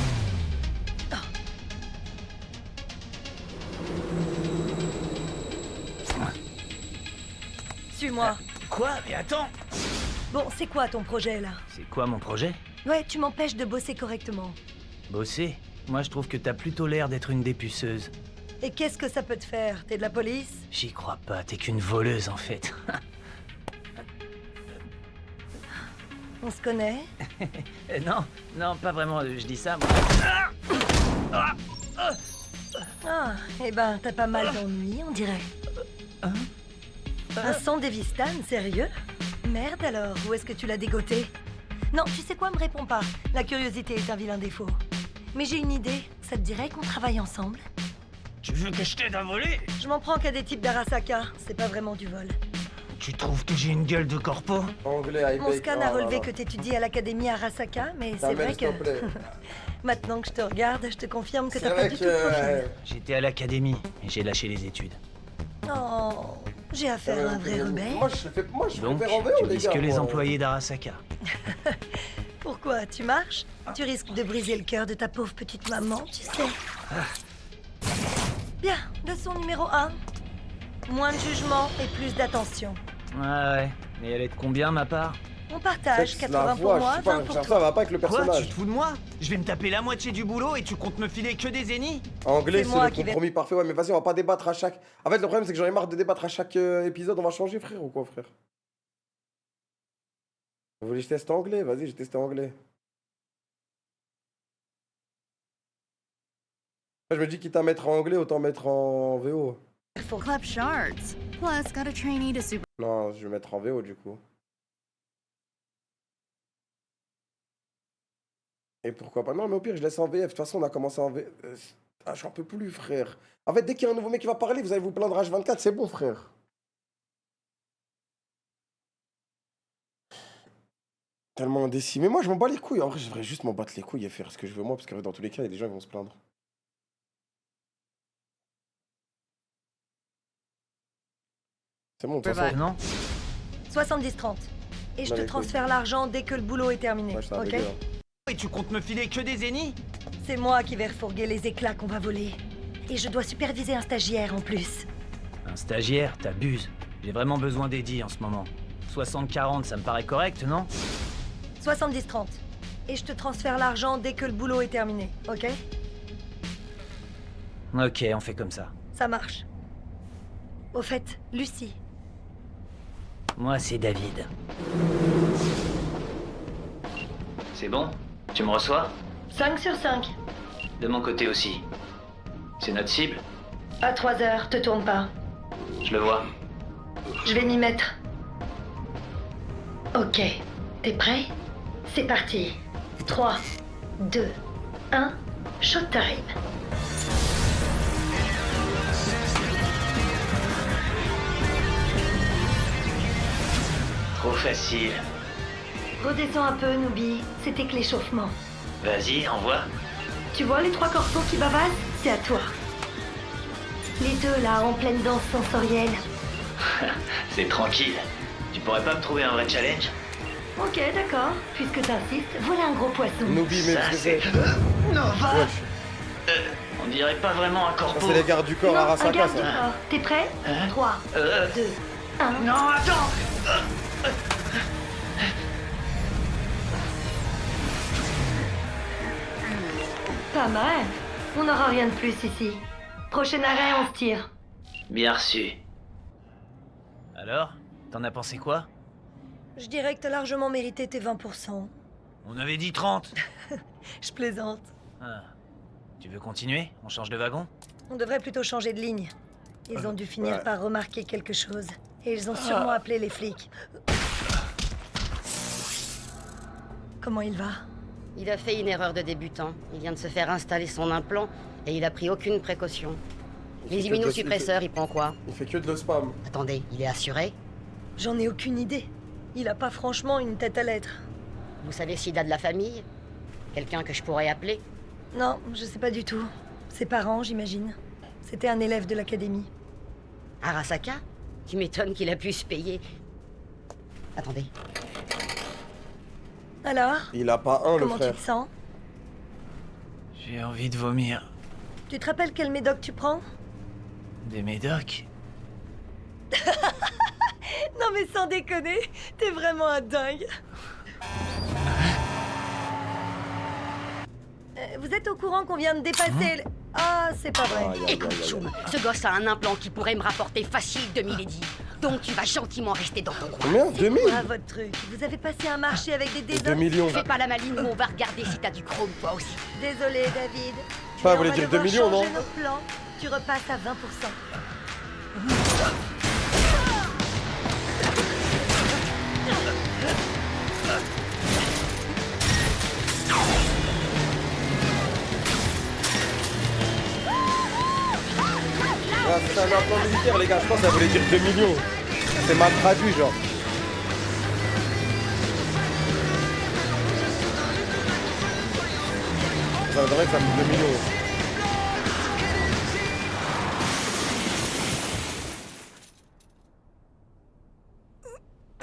Suis-moi. Quoi? Mais attends! Bon, c'est quoi ton projet là? C'est quoi mon projet? Ouais, tu m'empêches de bosser correctement. Bosser? Moi je trouve que t'as plutôt l'air d'être une dépuceuse. Et qu'est-ce que ça peut te faire? T'es de la police? J'y crois pas, t'es qu'une voleuse en fait. On se connaît? Non, non, pas vraiment, je dis ça, moi. Ah, eh ben, t'as pas mal d'ennuis, on dirait. Un sang d'Evistan, sérieux? Merde alors, où est-ce que tu l'as dégoté? Non, tu sais quoi, me réponds pas. La curiosité est un vilain défaut. Mais j'ai une idée, ça te dirait qu'on travaille ensemble? Tu veux que je t'aide à voler? Je m'en prends qu'à des types d'Arasaka, c'est pas vraiment du vol. Tu trouves que j'ai une gueule de corpo? Anglais, Mon scan a relevé que t'étudies à l'académie Arasaka, mais c'est vrai que... Maintenant que je te regarde, je te confirme que t'as pas du tout de profil. J'étais à l'académie, et j'ai lâché les études. Oh, j'ai affaire à un vrai rebelle. Moi je fais Donc, en VO, tu les risques gars, les moi. employés d'Arasaka. Pourquoi? Tu marches? Tu risques de briser le cœur de ta pauvre petite maman, tu sais. Bien, leçon numéro 1. Moins de jugement et plus d'attention. Ouais, et elle est de combien ma part? On partage, Sexe, 80 la pour voix, moi, je sais pas, 20 pour ça toi. va pas avec le Quoi? personnage. Tu te fous de moi? Je vais me taper la moitié du boulot et tu comptes me filer que des zéniths? Anglais, C'est c'est moi le qui vais- compromis parfait. Ouais, mais vas-y, on va pas débattre à chaque. En fait, le problème, c'est que j'en ai marre de débattre à chaque épisode. On va changer, frère, ou quoi, frère? Vous voulez que je teste anglais? Vas-y, j'ai testé anglais. Je me dis, quitte à mettre en anglais, autant mettre en VO. For club shards. Plus, got a trainee to super. Non, je vais mettre en VO, du coup. Et pourquoi pas? Non, mais au pire, je laisse en VF. De toute façon, on a commencé en VF. Ah, j'en peux plus, frère. En fait, dès qu'il y a un nouveau mec qui va parler, vous allez vous plaindre H24, c'est bon, frère. Tellement indécis. Mais moi, je m'en bats les couilles. En vrai, je devrais juste m'en battre les couilles et faire ce que je veux moi, parce que dans tous les cas, il y a des gens qui vont se plaindre. C'est bon, de toute façon. Non? 70-30. Et je Bah, te les transfère l'argent dès que le boulot est terminé, Ouais, je t'en ok? dégueule, Et tu comptes me filer que des zéniths? C'est moi qui vais refourguer les éclats qu'on va voler. Et je dois superviser un stagiaire en plus. Un stagiaire, t'abuses. J'ai vraiment besoin d'Eddie en ce moment. 60-40, ça me paraît correct, non? 70-30. Et je te transfère l'argent dès que le boulot est terminé, ok? Ok, on fait comme ça. Ça marche. Au fait, Lucie. Moi, c'est David. C'est bon? Tu me reçois? 5 sur 5. De mon côté aussi. C'est notre cible? À 3 heures, te tourne pas. Je le vois. Je vais m'y mettre. Ok. T'es prêt? C'est parti. 3, 2, 1, showtime. Trop facile. Redescends un peu, Noobi. C'était que l'échauffement. Vas-y, envoie. Tu vois les 3 corpos qui bavasent? C'est à toi. Les deux là, en pleine danse sensorielle. C'est tranquille. Tu pourrais pas me trouver un vrai challenge? Ok, d'accord. Puisque t'insistes, voilà un gros poisson. Noobi, mais Ça, c'est... Non, va. On dirait pas vraiment un corpo. C'est les gardes du corps Non, à un Arasaka, garde du ça. corps. T'es prêt? 3, 2, 1. Non, attends. Pas mal. On n'aura rien de plus ici. Prochain arrêt, on se tire. Bien reçu. Alors, t'en as pensé quoi? Je dirais que t'as largement mérité tes 20%. On avait dit 30. Je plaisante. Ah. Tu veux continuer? On change de wagon? On devrait plutôt changer de ligne. Ils ont dû finir Ouais. par remarquer quelque chose. Et ils ont sûrement appelé les flics. Comment il va? Il a fait une erreur de débutant. Il vient de se faire installer son implant et il a pris aucune précaution. Les immunosuppresseurs, il prend quoi? Il fait que de le spam. Attendez, il est assuré? J'en ai aucune idée. Il a pas franchement une tête à l'être. Vous savez s'il a de la famille? Quelqu'un que je pourrais appeler? Non, je sais pas du tout. Ses parents, j'imagine. C'était un élève de l'académie. Arasaka? Tu m'étonnes qu'il a pu se payer. Attendez. Alors? Il a pas un, le Comment frère. tu te sens? J'ai envie de vomir. Tu te rappelles quel médoc tu prends? Des médocs? Non mais sans déconner, t'es vraiment un dingue. Vous êtes au courant qu'on vient de dépasser le... Ah, c'est pas vrai. Écoute, Choum, ce gosse a un implant qui pourrait me rapporter facile 2000 édits. Donc tu vas gentiment rester dans ton coin. Combien? 2000? Ah, votre truc. Vous avez passé un marché avec des désols. 2 millions. Fais pas la maline, nous on va regarder si t'as du chrome toi aussi. Désolé, David. Pas, Mais vous voulez on va dire 2 devoir millions, non? changer nos plans. Tu repasses à 20%. Ah, c'est un implant militaire, les gars. Je pense que ça voulait dire 2 millions. C'est mal traduit, genre. Ça voudrait que ça coûte 2 millions.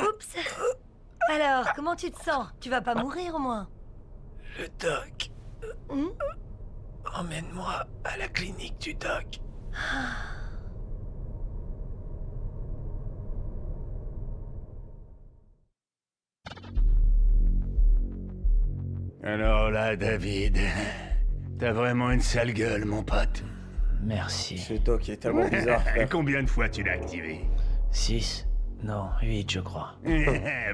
Oups. Alors, comment tu te sens? Tu vas pas mourir au moins? Le doc. Hmm? Emmène-moi à la clinique du doc. Alors là, David, t'as vraiment une sale gueule, mon pote. Merci. Ce doc est tellement bizarre, frère. Combien de fois tu l'as activé? 6? Non, 8, je crois.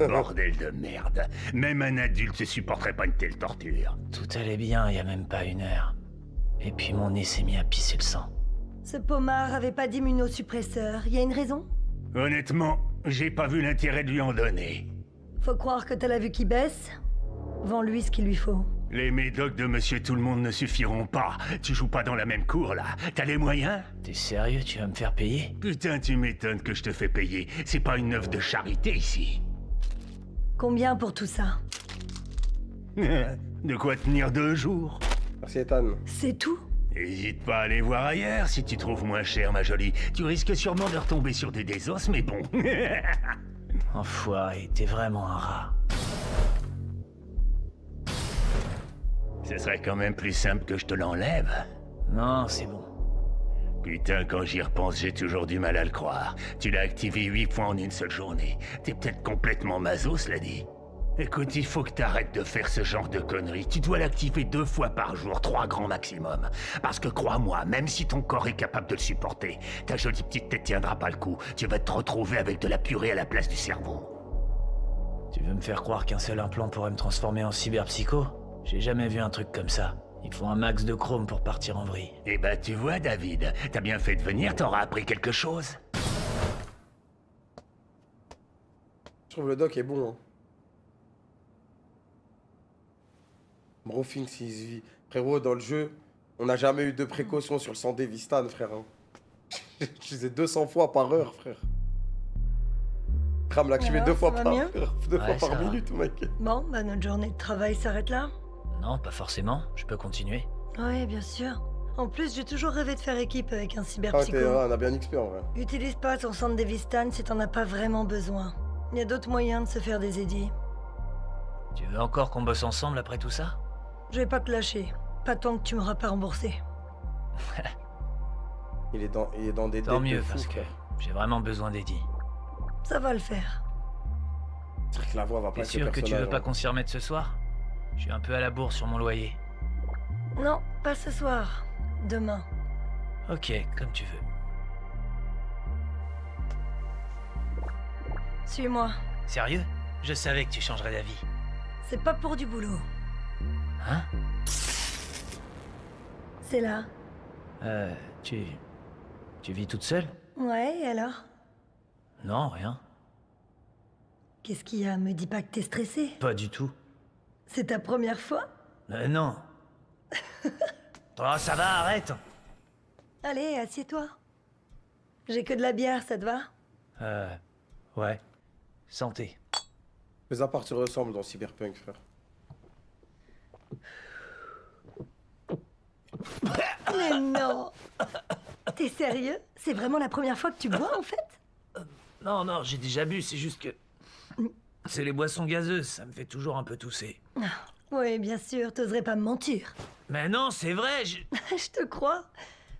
Bordel de merde. Même un adulte supporterait pas une telle torture. Tout allait bien il y a même pas 1 heure. Et puis mon nez s'est mis à pisser le sang. Ce pommard avait pas d'immunosuppresseur. Y a une raison? Honnêtement, j'ai pas vu l'intérêt de lui en donner. Faut croire que t'as la vue qui baisse. Vends-lui ce qu'il lui faut. Les médocs de Monsieur Tout-le-Monde ne suffiront pas. Tu joues pas dans la même cour, là. T'as les moyens? T'es sérieux? Tu vas me faire payer? Putain, tu m'étonnes que je te fais payer. C'est pas une œuvre de charité, ici. Combien pour tout ça? De quoi tenir 2 jours. Merci, Ethan. C'est tout? Hésite pas à aller voir ailleurs si tu trouves moins cher, ma jolie. Tu risques sûrement de retomber sur des désos, mais bon. Enfoiré, t'es vraiment un rat. Ce serait quand même plus simple que je te l'enlève. Non, c'est bon. Putain, quand j'y repense, j'ai toujours du mal à le croire. Tu l'as activé 8 fois en une seule journée. T'es peut-être complètement maso, cela dit. Écoute, il faut que t'arrêtes de faire ce genre de conneries. Tu dois l'activer 2 fois par jour, 3 grands maximum. Parce que crois-moi, même si ton corps est capable de le supporter, ta jolie petite tête tiendra pas le coup. Tu vas te retrouver avec de la purée à la place du cerveau. Tu veux me faire croire qu'un seul implant pourrait me transformer en cyberpsycho? J'ai jamais vu un truc comme ça. Il faut un max de chrome pour partir en vrille. Eh ben, tu vois, David, t'as bien fait de venir, t'auras appris quelque chose. Je trouve le doc est bon. Hein. Bro thinks he's V. Frérot, dans le jeu, on n'a jamais eu de précaution sur le sang Vistan, frère. Hein. Je faisais 200 fois par heure, frère. Ram l'activer 2 fois par heure, 2 fois par minute, mec. Bon, bah notre journée de travail s'arrête là. Non, pas forcément. Je peux continuer. Ouais, bien sûr. En plus, j'ai toujours rêvé de faire équipe avec un cyberpsycho. On a bien XP en vrai. Utilise pas ton sang Vistan si t'en as pas vraiment besoin. Il y a d'autres moyens de se faire des édits. Tu veux encore qu'on bosse ensemble après tout ça? Je vais pas te lâcher. Pas tant que tu m'auras pas remboursé. il est dans des Tant mieux, parce que j'ai vraiment besoin d'Eddie. Ça va le faire. C'est vrai que la voix va pas être sûr que tu veux pas hein. qu'on s'y remette ce soir? Je suis un peu à la bourre sur mon loyer. Non, pas ce soir. Demain. Ok, comme tu veux. Suis-moi. Sérieux? Je savais que tu changerais d'avis. C'est pas pour du boulot. Hein? C'est là. Tu vis toute seule? Ouais, et alors? Non, rien. Qu'est-ce qu'il y a? Me dis pas que t'es stressé. Pas du tout. C'est ta première fois? Non. Oh, ça va, arrête. Allez, assieds-toi. J'ai que de la bière, ça te va? Ouais. Santé. Mais à part, tu ressembles dans Cyberpunk, frère. Mais non! T'es sérieux? C'est vraiment la première fois que tu bois, en fait? Non, j'ai déjà bu, c'est juste que... C'est les boissons gazeuses, ça me fait toujours un peu tousser. Oui, bien sûr, t'oserais pas me mentir. Mais non, c'est vrai, je te crois.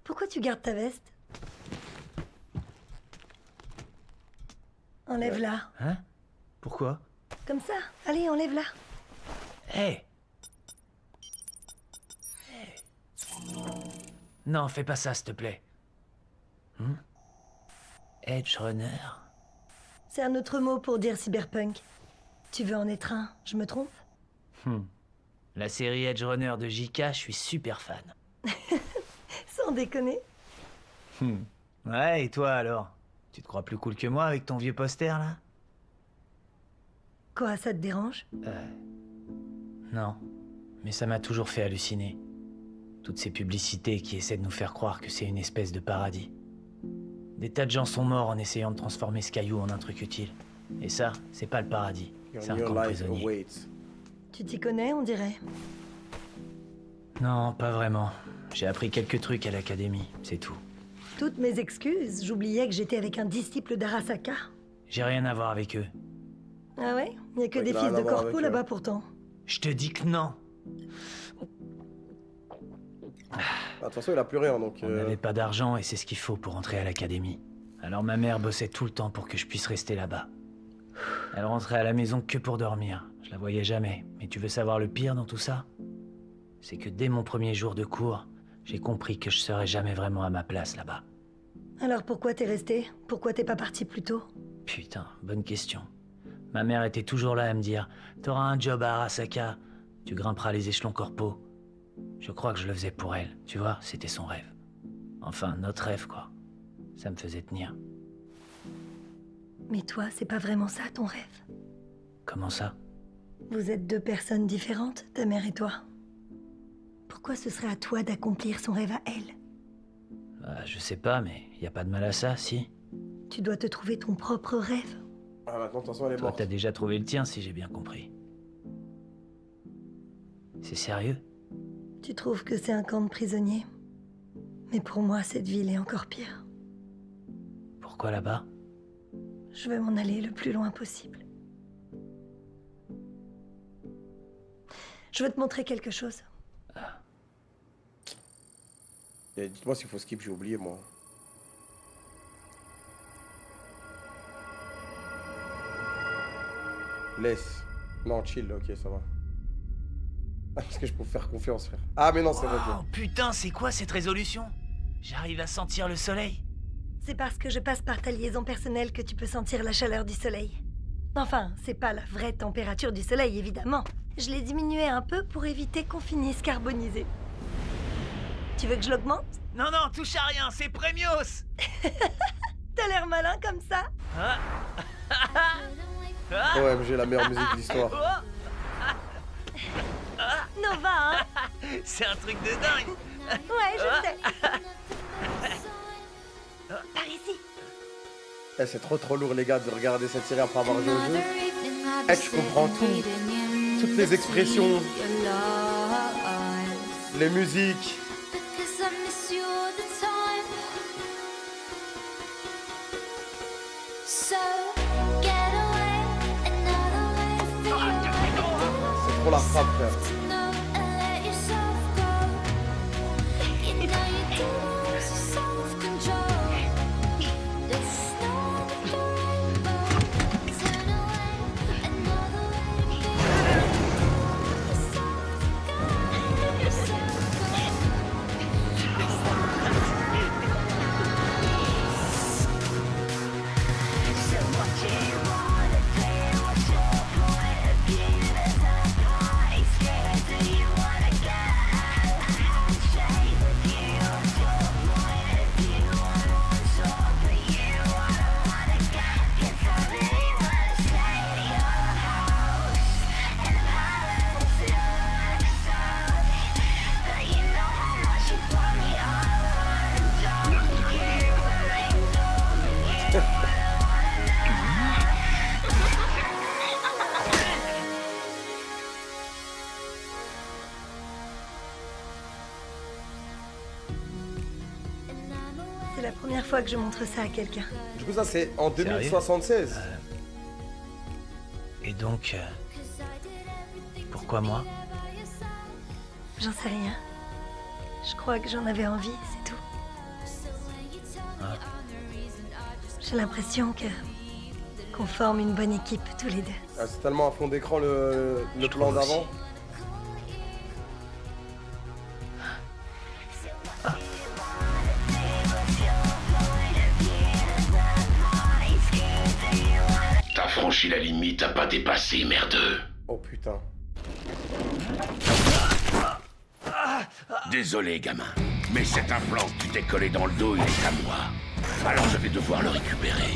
Pourquoi tu gardes ta veste? Enlève-la. Hein? Pourquoi? Comme ça. Allez, enlève-la. Hé! Non, fais pas ça, s'il te plaît. Edge Runner? C'est un autre mot pour dire cyberpunk. Tu veux en être un, je me trompe? La série Edge Runner de JK, je suis super fan. Sans déconner. Ouais, et toi alors? Tu te crois plus cool que moi avec ton vieux poster là? Quoi, ça te dérange? Non, mais ça m'a toujours fait halluciner. Toutes ces publicités qui essaient de nous faire croire que c'est une espèce de paradis. Des tas de gens sont morts en essayant de transformer ce caillou en un truc utile. Et ça, c'est pas le paradis. C'est un camp de prisonniers. Tu t'y connais, on dirait? Non, pas vraiment. J'ai appris quelques trucs à l'académie, c'est tout. Toutes mes excuses, j'oubliais que j'étais avec un disciple d'Arasaka. J'ai rien à voir avec eux. Ah ouais? Y a que des fils de corpo là-bas pourtant. Je te dis que non. De toute façon, il a plus rien, donc... On n'avait pas d'argent et c'est ce qu'il faut pour entrer à l'académie. Alors ma mère bossait tout le temps pour que je puisse rester là-bas. Elle rentrait à la maison que pour dormir. Je la voyais jamais. Mais tu veux savoir le pire dans tout ça? C'est que dès mon premier jour de cours, j'ai compris que je serais jamais vraiment à ma place là-bas. Alors pourquoi t'es resté? Pourquoi t'es pas parti plus tôt? Putain, bonne question. Ma mère était toujours là à me dire « T'auras un job à Arasaka, tu grimperas les échelons corpaux. » Je crois que je le faisais pour elle, tu vois, c'était son rêve. Enfin, notre rêve, quoi. Ça me faisait tenir. Mais toi, c'est pas vraiment ça ton rêve? Comment ça? Vous êtes deux personnes différentes, ta mère et toi. Pourquoi ce serait à toi d'accomplir son rêve à elle? Je sais pas, mais y a pas de mal à ça, si? Tu dois te trouver ton propre rêve. Ah, maintenant, de toute façon, elle est Toi, morte. t'as déjà trouvé le tien, si j'ai bien compris. C'est sérieux? Tu trouves que c'est un camp de prisonniers? Mais pour moi, cette ville est encore pire. Pourquoi là-bas? Je veux m'en aller le plus loin possible. Je veux te montrer quelque chose. Dites-moi s'il faut skip, j'ai oublié, moi. Laisse. Non, chill, ok, ça va. Ah, parce que je peux faire confiance, frère. Ah, mais non, c'est vrai. Oh putain, c'est quoi cette résolution? J'arrive à sentir le soleil. C'est parce que je passe par ta liaison personnelle que tu peux sentir la chaleur du soleil. Enfin, c'est pas la vraie température du soleil, évidemment. Je l'ai diminuée un peu pour éviter qu'on finisse carbonisé. Tu veux que je l'augmente? Non, non, touche à rien, c'est Premios. T'as l'air malin comme ça. OMG, la meilleure musique de l'histoire. Nova, hein? C'est un truc de dingue. Ouais, je sais. Par ici. Eh, c'est trop lourd, les gars, de regarder cette série après avoir joué au jeu. Eh, tu comprends tout. Toutes les expressions. Les musiques. C'est trop la frappe, frère. C'est la première fois que je montre ça à quelqu'un. Du coup, ça, c'est en 2076. Et donc, pourquoi moi? J'en sais rien. Je crois que j'en avais envie, c'est tout. J'ai l'impression qu'on forme une bonne équipe tous les deux. Ah, c'est tellement à fond d'écran le plan d'avant. T'as franchi la limite, t'as pas dépassé, merdeux. Oh putain. Désolé, gamin, mais cet implant que tu t'es collé dans le dos, il est à moi. Alors je vais devoir le récupérer.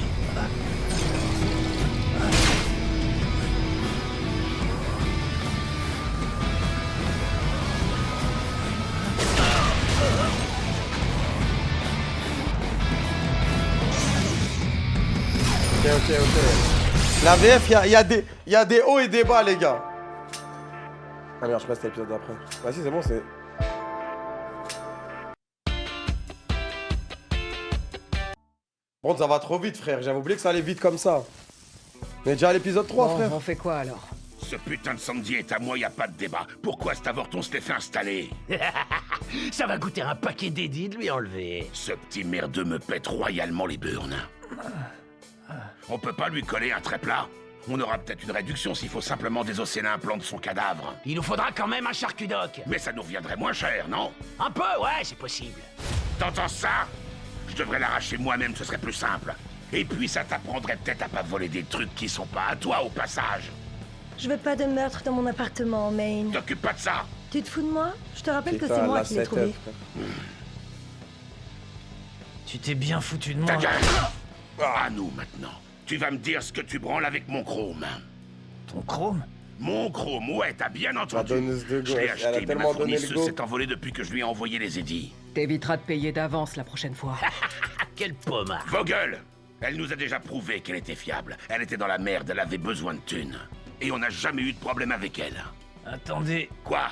Ok. La VF, il y a des hauts et des bas, les gars. Ah merde, je passe à l'épisode d'après. Vas-y, c'est bon, c'est... Bon, ça va trop vite, frère. J'avais oublié que ça allait vite comme ça. On est déjà à l'épisode 3, Bon, frère. on fait quoi, alors? Ce putain de Sandy est à moi, y a pas de débat. Pourquoi cet avorton se l'est fait installer? Ça va coûter un paquet d'édits de lui enlever. Ce petit merdeux me pète royalement les burnes. On peut pas lui coller un très plat? On aura peut-être une réduction s'il faut simplement désosser l'implant de son cadavre. Il nous faudra quand même un charcudoc. Mais ça nous reviendrait moins cher, non? Un peu, ouais, c'est possible. T'entends ça? Je devrais l'arracher moi-même, ce serait plus simple. Et puis ça t'apprendrait peut-être à pas voler des trucs qui sont pas à toi au passage. Je veux pas de meurtre dans mon appartement, Maine. T'occupe pas de ça. Tu te fous de moi? Je te rappelle que c'est moi qui l'ai trouvé. Tu t'es bien foutu de moi. Ta gueule! À nous maintenant. Tu vas me dire ce que tu branles avec mon chrome. Ton chrome? Mon chrome, ouais, t'as bien entendu. Je l'ai acheté, mais ma tellement donné le fournisseuse go. s'est envolée depuis que je lui ai envoyé les édits. T'éviteras de payer d'avance la prochaine fois. Quel pommard. Vos gueules! Elle nous a déjà prouvé qu'elle était fiable. Elle était dans la merde, elle avait besoin de thunes. Et on n'a jamais eu de problème avec elle. Attendez. Quoi?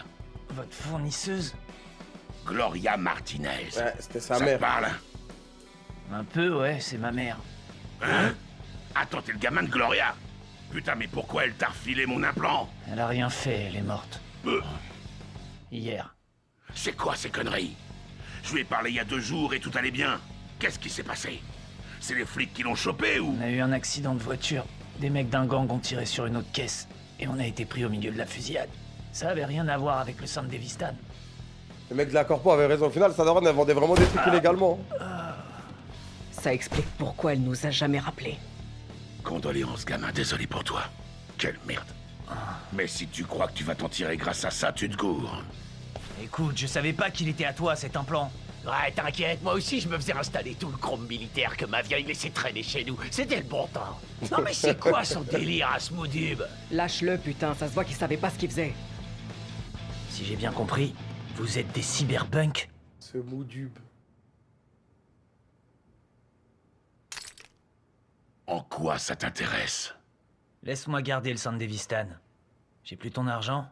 Votre fournisseuse? Gloria Martinez. Ouais, c'était sa Ça mère. te parle? Un peu, ouais, c'est ma mère. Hein? Attends, t'es le gamin de Gloria? Putain, mais pourquoi elle t'a refilé mon implant? Elle a rien fait, elle est morte. Hier. C'est quoi ces conneries? Je lui ai parlé il y a 2 jours et tout allait bien. Qu'est-ce qui s'est passé? C'est les flics qui l'ont chopé ou? On a eu un accident de voiture. Des mecs d'un gang ont tiré sur une autre caisse. Et on a été pris au milieu de la fusillade. Ça avait rien à voir avec le San Devistan. Le mec de la corpo avait raison. Au final, sa daronne, elle vendait vraiment des trucs illégalement. Ça explique pourquoi elle nous a jamais rappelé. Condoléances, gamin, désolé pour toi. Quelle merde. Mais si tu crois que tu vas t'en tirer grâce à ça, tu te gourres. Écoute, je savais pas qu'il était à toi, cet implant. Ouais, t'inquiète, moi aussi je me faisais installer tout le chrome militaire que ma vieille laissait traîner chez nous. C'était le bon temps. Non mais c'est quoi son délire à ce Moudub? Lâche-le, putain, ça se voit qu'il savait pas ce qu'il faisait. Si j'ai bien compris, vous êtes des cyberpunks? Ce Moudub. En quoi ça t'intéresse? Laisse-moi garder le San Devistan. J'ai plus ton argent,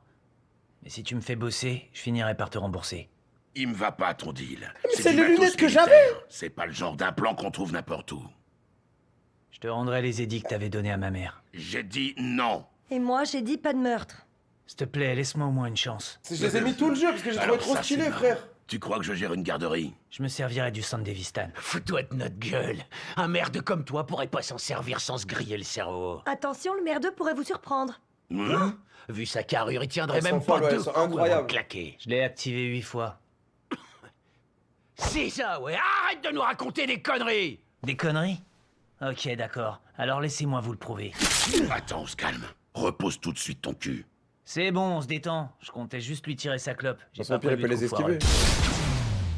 mais si tu me fais bosser, je finirai par te rembourser. Il me va pas ton deal. Mais c'est du les matos lunettes que militaire. j'avais. C'est pas le genre d'implant qu'on trouve n'importe où. Je te rendrai les édits que t'avais donnés à ma mère. J'ai dit non. Et moi, j'ai dit pas de meurtre. S'il te plaît, laisse-moi au moins une chance. Je les ai mis tout le jeu parce que j'ai trouvé Alors trop ça, stylé, c'est frère. Tu crois que je gère une garderie? Je me servirai du San Devistan. Fous-toi de notre gueule. Un merde comme toi pourrait pas s'en servir sans se griller le cerveau. Attention, le merdeux pourrait vous surprendre. Hein? Vu sa carrure, il tiendrait Elles même sont folles, pas ouais, deux elles sont coups avant de incroyables. claquer. Je l'ai activé 8 fois. C'est ça, ouais. Arrête de nous raconter des conneries. Des conneries? Ok, d'accord. Alors laissez-moi vous le prouver. Attends, on se calme. Repose tout de suite ton cul. C'est bon, on se détend. Je comptais juste lui tirer sa clope. J'ai Son pas pire, il prévu peut de les coup foireux. esquiver.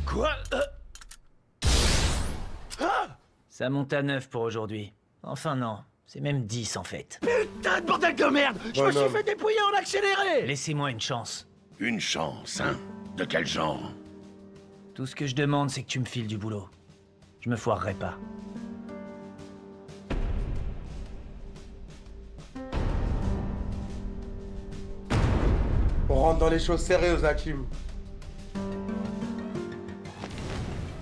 Quoi? Ça monte à 9 pour aujourd'hui. Enfin non, c'est même 10 en fait. Putain de bordel de merde. Je me suis fait dépouiller en accéléré. Laissez-moi une chance. Une chance, hein? De quel genre? Tout ce que je demande, c'est que tu me files du boulot. Je me foirerai pas. On rentre dans les choses sérieuses, Hakim.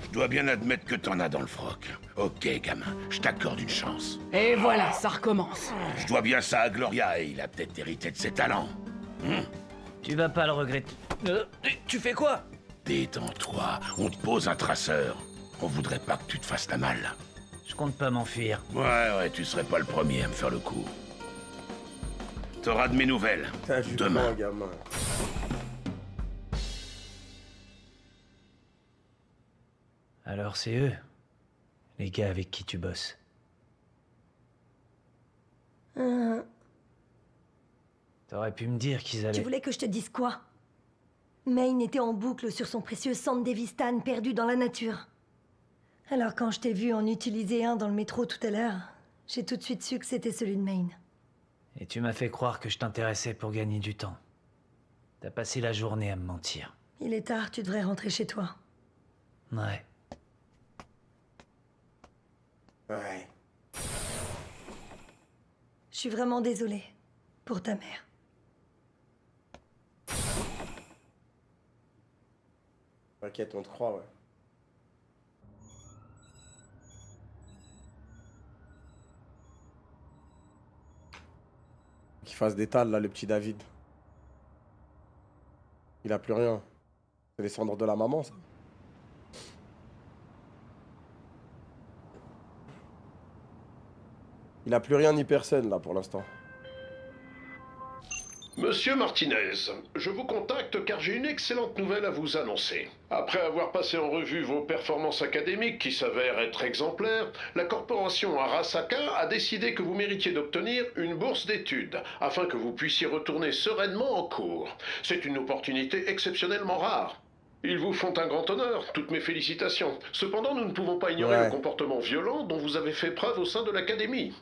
Je dois bien admettre que t'en as dans le froc. Ok, gamin, je t'accorde une chance. Et voilà, ça recommence. Je dois bien ça à Gloria et il a peut-être hérité de ses talents. Tu vas pas le regretter. Tu fais quoi? Détends-toi, on te pose un traceur. On voudrait pas que tu te fasses la malle. Je compte pas m'enfuir. Ouais, tu serais pas le premier à me faire le coup. T'auras de mes nouvelles. Demain. Gamin. Alors c'est eux, les gars avec qui tu bosses. T'aurais pu me dire qu'ils allaient... Tu voulais que je te dise quoi? Maine était en boucle sur son précieux San Devistan perdu dans la nature. Alors quand je t'ai vu en utiliser un dans le métro tout à l'heure, j'ai tout de suite su que c'était celui de Maine. Et tu m'as fait croire que je t'intéressais pour gagner du temps. T'as passé la journée à me mentir. Il est tard, tu devrais rentrer chez toi. Ouais. Ouais. Je suis vraiment désolée pour ta mère. T'inquiète, on te croit, ouais. Qu'il fasse des tales, là, le petit David. Il a plus rien. C'est les cendres de la maman, ça. Il a plus rien ni personne, là, pour l'instant. Monsieur Martinez, je vous contacte car j'ai une excellente nouvelle à vous annoncer. Après avoir passé en revue vos performances académiques qui s'avèrent être exemplaires, la corporation Arasaka a décidé que vous méritiez d'obtenir une bourse d'études afin que vous puissiez retourner sereinement en cours. C'est une opportunité exceptionnellement rare. Ils vous font un grand honneur, toutes mes félicitations. Cependant, nous ne pouvons pas ignorer le comportement violent dont vous avez fait preuve au sein de l'académie.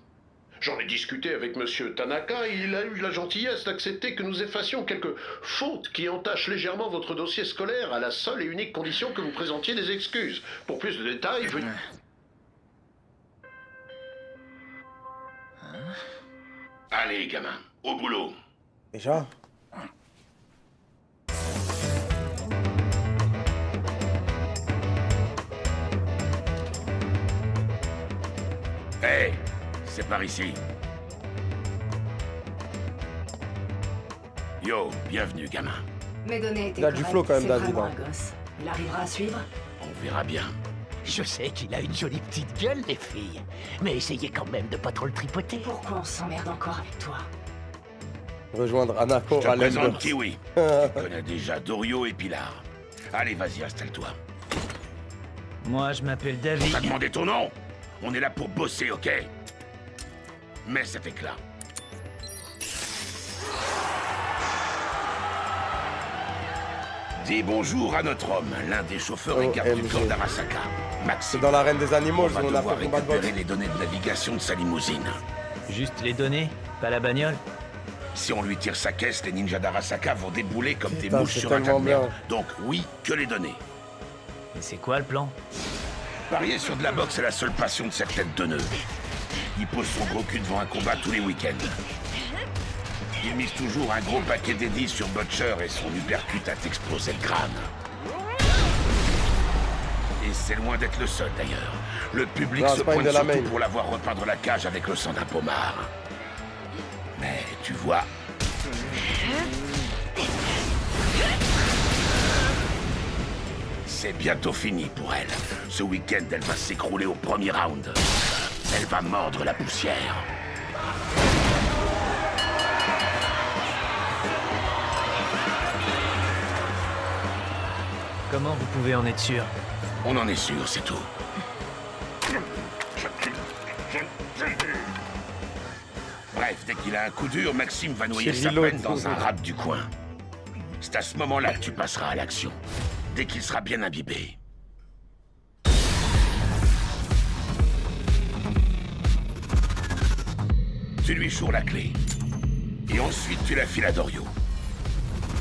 J'en ai discuté avec Monsieur Tanaka et il a eu la gentillesse d'accepter que nous effacions quelques fautes qui entachent légèrement votre dossier scolaire à la seule et unique condition que vous présentiez des excuses. Pour plus de détails, veuillez... Allez, gamin, au boulot. Déjà? Hey, c'est par ici. Yo, bienvenue, gamin. Mes données étaient Il a du flow quand même, David. vraiment un gosse. Il arrivera à suivre? On verra bien. Je sais qu'il a une jolie petite gueule, les filles. Mais essayez quand même de pas trop le tripoter. Pourquoi on s'emmerde encore avec toi? Rejoindre Anako Je à te présente l'Ember. Kiwi. Tu connais déjà Dorio et Pilar. Allez, vas-y, installe-toi. Moi, je m'appelle David. T'as demandé ton nom? On est là pour bosser, ok? Mets cet éclat. Dis bonjour à notre homme, l'un des chauffeurs et gardes du corps d'Arasaka, Maxime. C'est dans l'arène des animaux, On va on a devoir fait combat de boxe. récupérer les données de navigation de sa limousine. Juste les données, pas la bagnole. Si on lui tire sa caisse, les ninjas d'Arasaka vont débouler comme des Putain, mouches c'est sur un tas de tellement bien. merde. Donc oui, que les données. Et c'est quoi le plan? Parier sur de la boxe est la seule passion de cette tête de nœud. Il pose son gros cul devant un combat tous les week-ends. Il mise toujours un gros paquet d'édits sur Butcher et son uppercut à t'exploser le crâne. Et c'est loin d'être le seul d'ailleurs. Le public Non, se c'est pas pointe une de la surtout main. pour la voir repeindre la cage avec le sang d'un pommard. Mais tu vois... C'est bientôt fini pour elle. Ce week-end, elle va s'écrouler au premier round. Elle va mordre la poussière. Comment vous pouvez en être sûr? On en est sûr, c'est tout. Bref, dès qu'il a un coup dur, Maxime va noyer sa Cyrilo, peine dans un rap du coin. C'est à ce moment-là que tu passeras à l'action. Dès qu'il sera bien imbibé. Tu lui chours la clé. Et ensuite, tu la files à Dorio.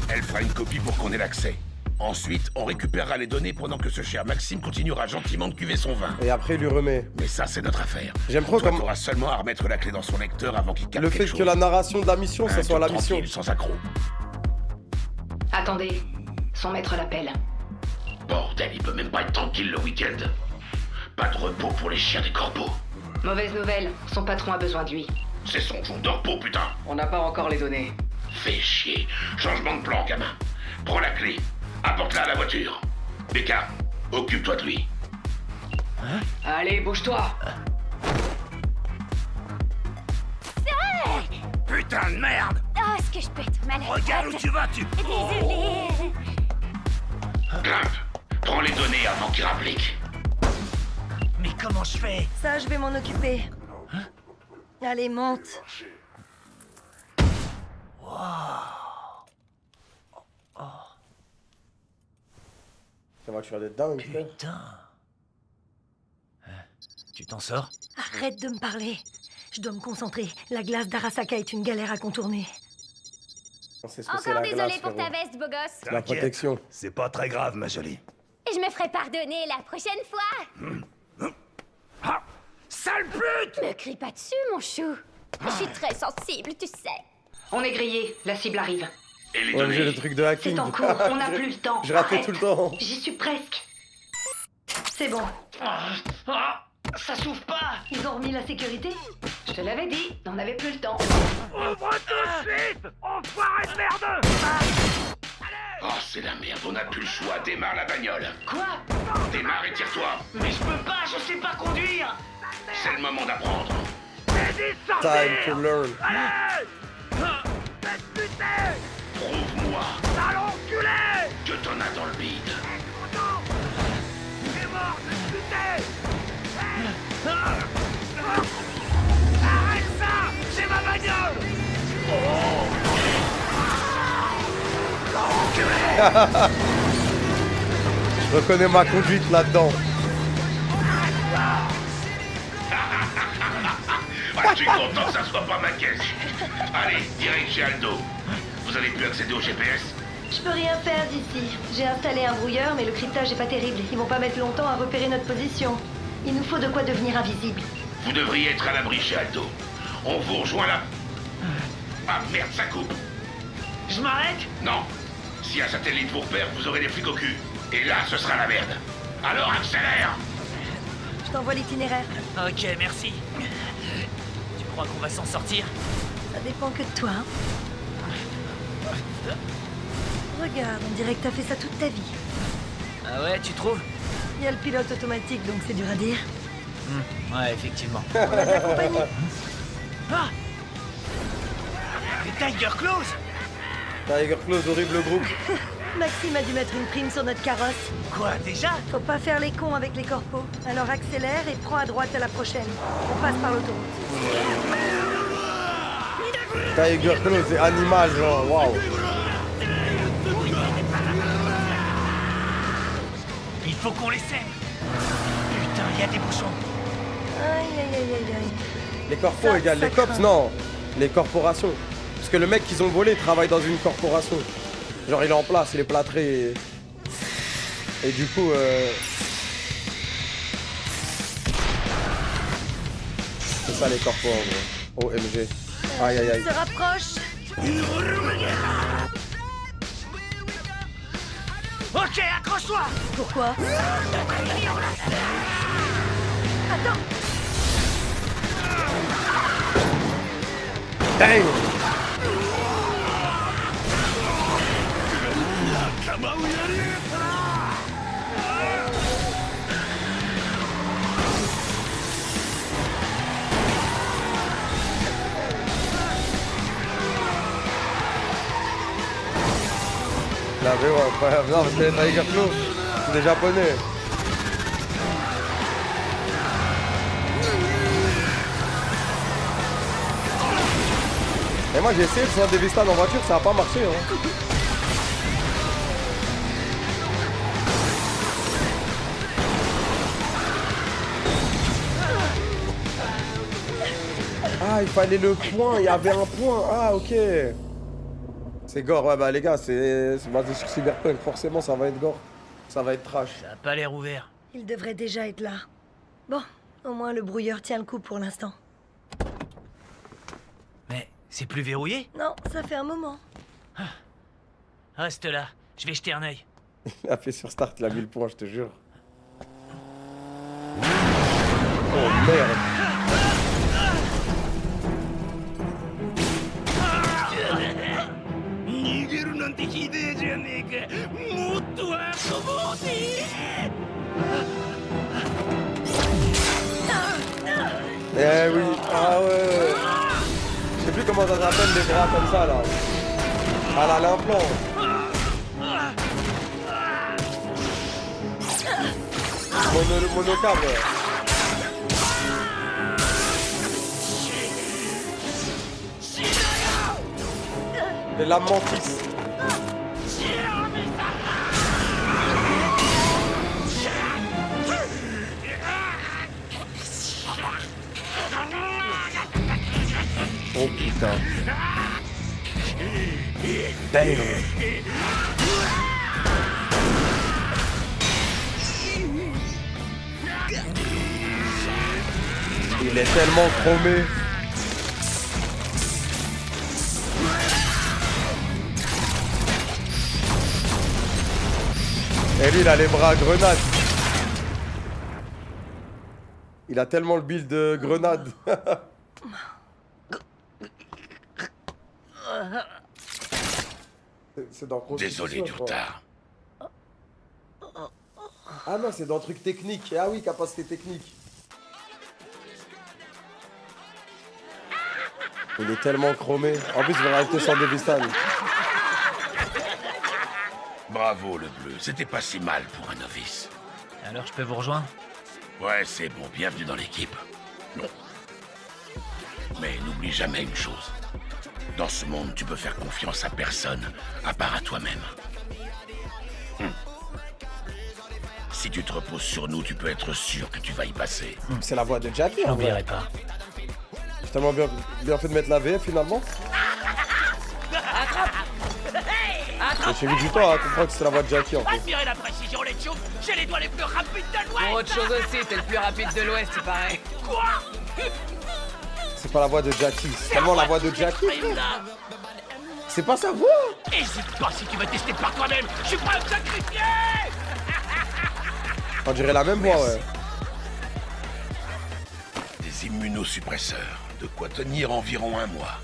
Elle fera une copie pour qu'on ait l'accès. Ensuite, on récupérera les données pendant que ce cher Maxime continuera gentiment de cuver son vin. Et après, il lui remet. Mais ça, c'est notre affaire. J'aime trop Toi, comme... t'auras seulement à remettre la clé dans son lecteur avant qu'il capte Le fait quelque que chose. la narration de la mission, ça Un soit la job mission. tranquille, sans accroc. Attendez, son maître l'appelle. Bordel, il peut même pas être tranquille le week-end. Pas de repos pour les chiens des corbeaux. Mauvaise nouvelle, son patron a besoin de lui. C'est son jour de repos, putain. On n'a pas encore les données. Fais chier. Changement de plan, gamin. Prends la clé. Apporte-la à la voiture. Becca, occupe-toi de lui. Allez, bouge-toi. Putain de merde! Oh, est-ce que je peux être malade? Regarde où tu vas, tu... Désolée. Grimpe. Prends les données avant qu'il rapplique. Mais comment je fais? Ça, je vais m'en occuper. Allez, monte. Ça va, tu vas être dingue, frère. Putain. Tu t'en sors? Arrête de me parler. Je dois me concentrer. La glace d'Arasaka est une galère à contourner. On sait ce que c'est Encore la désolé glace, pour ta frérot. veste, beau gosse. La protection. C'est pas très grave, ma jolie. Et je me ferai pardonner la prochaine fois. Ah! Sale pute! Me crie pas dessus, mon chou. Je suis très sensible, tu sais. On est grillé, la cible arrive. Et les Ouais, j'ai données? le truc de hacking. C'est en cours, on n'a plus le temps. Je ratais Arrête. tout le temps. J'y suis presque. C'est bon. Ça s'ouvre pas. Ils ont remis la sécurité? Je te l'avais dit, on n'avait plus le temps. Ouvre tout de suite! Enfoiré de merde! Oh, c'est la merde, on n'a plus le choix. Démarre la bagnole. Quoi? Démarre et tire-toi. Mais je peux pas, je sais pas conduire. C'est le moment d'apprendre. Time to learn. Allez! Faites putain! Prouve-moi Sale enculé! que t'en as dans le bide. T'es mort de putain! Arrête ça! C'est ma bagnole! Je reconnais ma conduite là-dedans. Ah, je suis content que ça soit pas ma caisse. Allez, direct chez Aldo. Vous avez pu accéder au GPS? Je peux rien faire d'ici. J'ai installé un brouilleur, mais le cryptage est pas terrible. Ils vont pas mettre longtemps à repérer notre position. Il nous faut de quoi devenir invisible. Vous devriez être à l'abri chez Aldo. On vous rejoint là. Ah merde, ça coupe. Je m'arrête? Non. Si un satellite vous repère, vous aurez des flics au cul. Et là, ce sera la merde. Alors accélère! Je t'envoie l'itinéraire. Ok, merci. Tu crois qu'on va s'en sortir? Ça dépend que de toi. Hein. Regarde, on dirait que t'as fait ça toute ta vie. Ah ouais, tu trouves? Il y a le pilote automatique, donc c'est dur à dire. Ouais, effectivement. On a de la compagnie. Ah! Tiger Claws? Tiger Claws, horrible groupe. Maxime a dû mettre une prime sur notre carrosse. Quoi, déjà? Faut pas faire les cons avec les corpos. Alors accélère et prends à droite à la prochaine. On passe par l'autoroute. Tiger Claws, c'est animal, genre, waouh. Il faut qu'on les sème. Putain, il y a des bouchons. Aïe, aïe, aïe, aïe, aïe. Les corpos égale les cops, non. Les corporations. Parce que le mec qu'ils ont volé travaille dans une corporation. Genre il est en place, il est plâtré et du coup c'est ça les corpos en gros. OMG. Aïe aïe aïe. Se rapproche. Ok, accroche-toi. Pourquoi? Attends. Dang. La VO incroyable. Non, parce que les Tiger Claws, c'est des japonais. Et moi j'ai essayé de faire des Vistan en voiture, ça a pas marché hein. Ah il fallait le point, il y avait un point, ah ok. C'est gore, ouais bah les gars, c'est basé sur Cyberpunk, forcément ça va être gore. Ça va être trash. Ça a pas l'air ouvert. Il devrait déjà être là. Bon, au moins le brouilleur tient le coup pour l'instant. Mais c'est plus verrouillé? Non, ça fait un moment. Reste là, je vais jeter un œil. Il a fait sur start, il a mis le point, je te jure. Oh merde. Eh oui, ah ouais. Je sais plus comment ça s'appelle les bras comme ça là. Ah là, l'implant. Le monocable. Les lames mantis. Oh putain. Damn. Il est tellement chromé. Et lui il a les bras à grenade. Il a tellement le build de grenade. C'est dans Constitution. Désolé du retard. Ah non, c'est dans truc technique. Ah oui, capacité technique. Il est tellement chromé. En plus, il va rajouter son Devistan. Bravo le bleu, c'était pas si mal pour un novice. Alors je peux vous rejoindre? Ouais, c'est bon, bienvenue dans l'équipe. Mais n'oublie jamais une chose. Dans ce monde, tu peux faire confiance à personne, à part à toi-même. Si tu te reposes sur nous, tu peux être sûr que tu vas y passer. C'est la voix de Jackie. Je n'oublierai pas. J'ai tellement bien fait de mettre la VF finalement. J'ai vu du temps à comprendre que c'était la voix de Jackie en fait. Admirez la précision, les tubes. J'ai les doigts les plus rapides de l'Ouest. Pour autre chose aussi, t'es le plus rapide de l'Ouest, il paraît. Quoi? C'est pas la voix de Jackie, c'est tellement la voix de Jackie. C'est pas sa voix. Hésite pas si tu veux tester par toi-même. Je suis prêt à me sacrifier. On dirait la même voix, ouais. Des immunosuppresseurs, de quoi tenir environ 1 mois.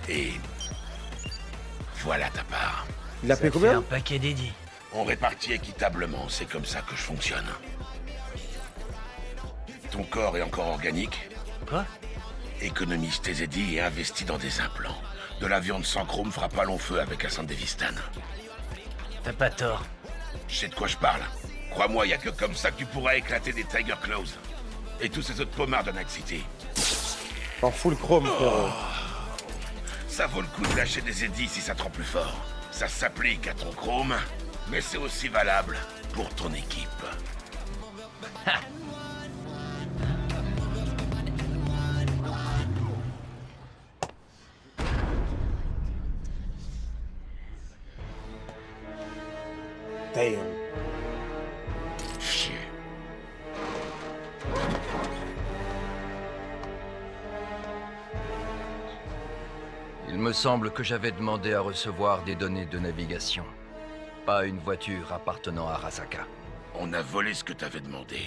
Et voilà ta part. Il a payé combien? Un paquet dédié. On répartit équitablement, c'est comme ça que je fonctionne. Ton corps est encore organique? Quoi? Économise tes édits et investis dans des implants. De la viande sans chrome fera pas long feu avec un Sandevistan. T'as pas tort. Je sais de quoi je parle. Crois-moi, y a que comme ça que tu pourras éclater des Tiger Claws. Et tous ces autres pommards de Night City. En full chrome, frérot. Ça vaut le coup de lâcher des édits si ça te rend plus fort. Ça s'applique à ton chrome, mais c'est aussi valable pour ton équipe. Damn. Chier. Il me semble que j'avais demandé à recevoir des données de navigation. Pas une voiture appartenant à Arasaka. On a volé ce que t'avais demandé.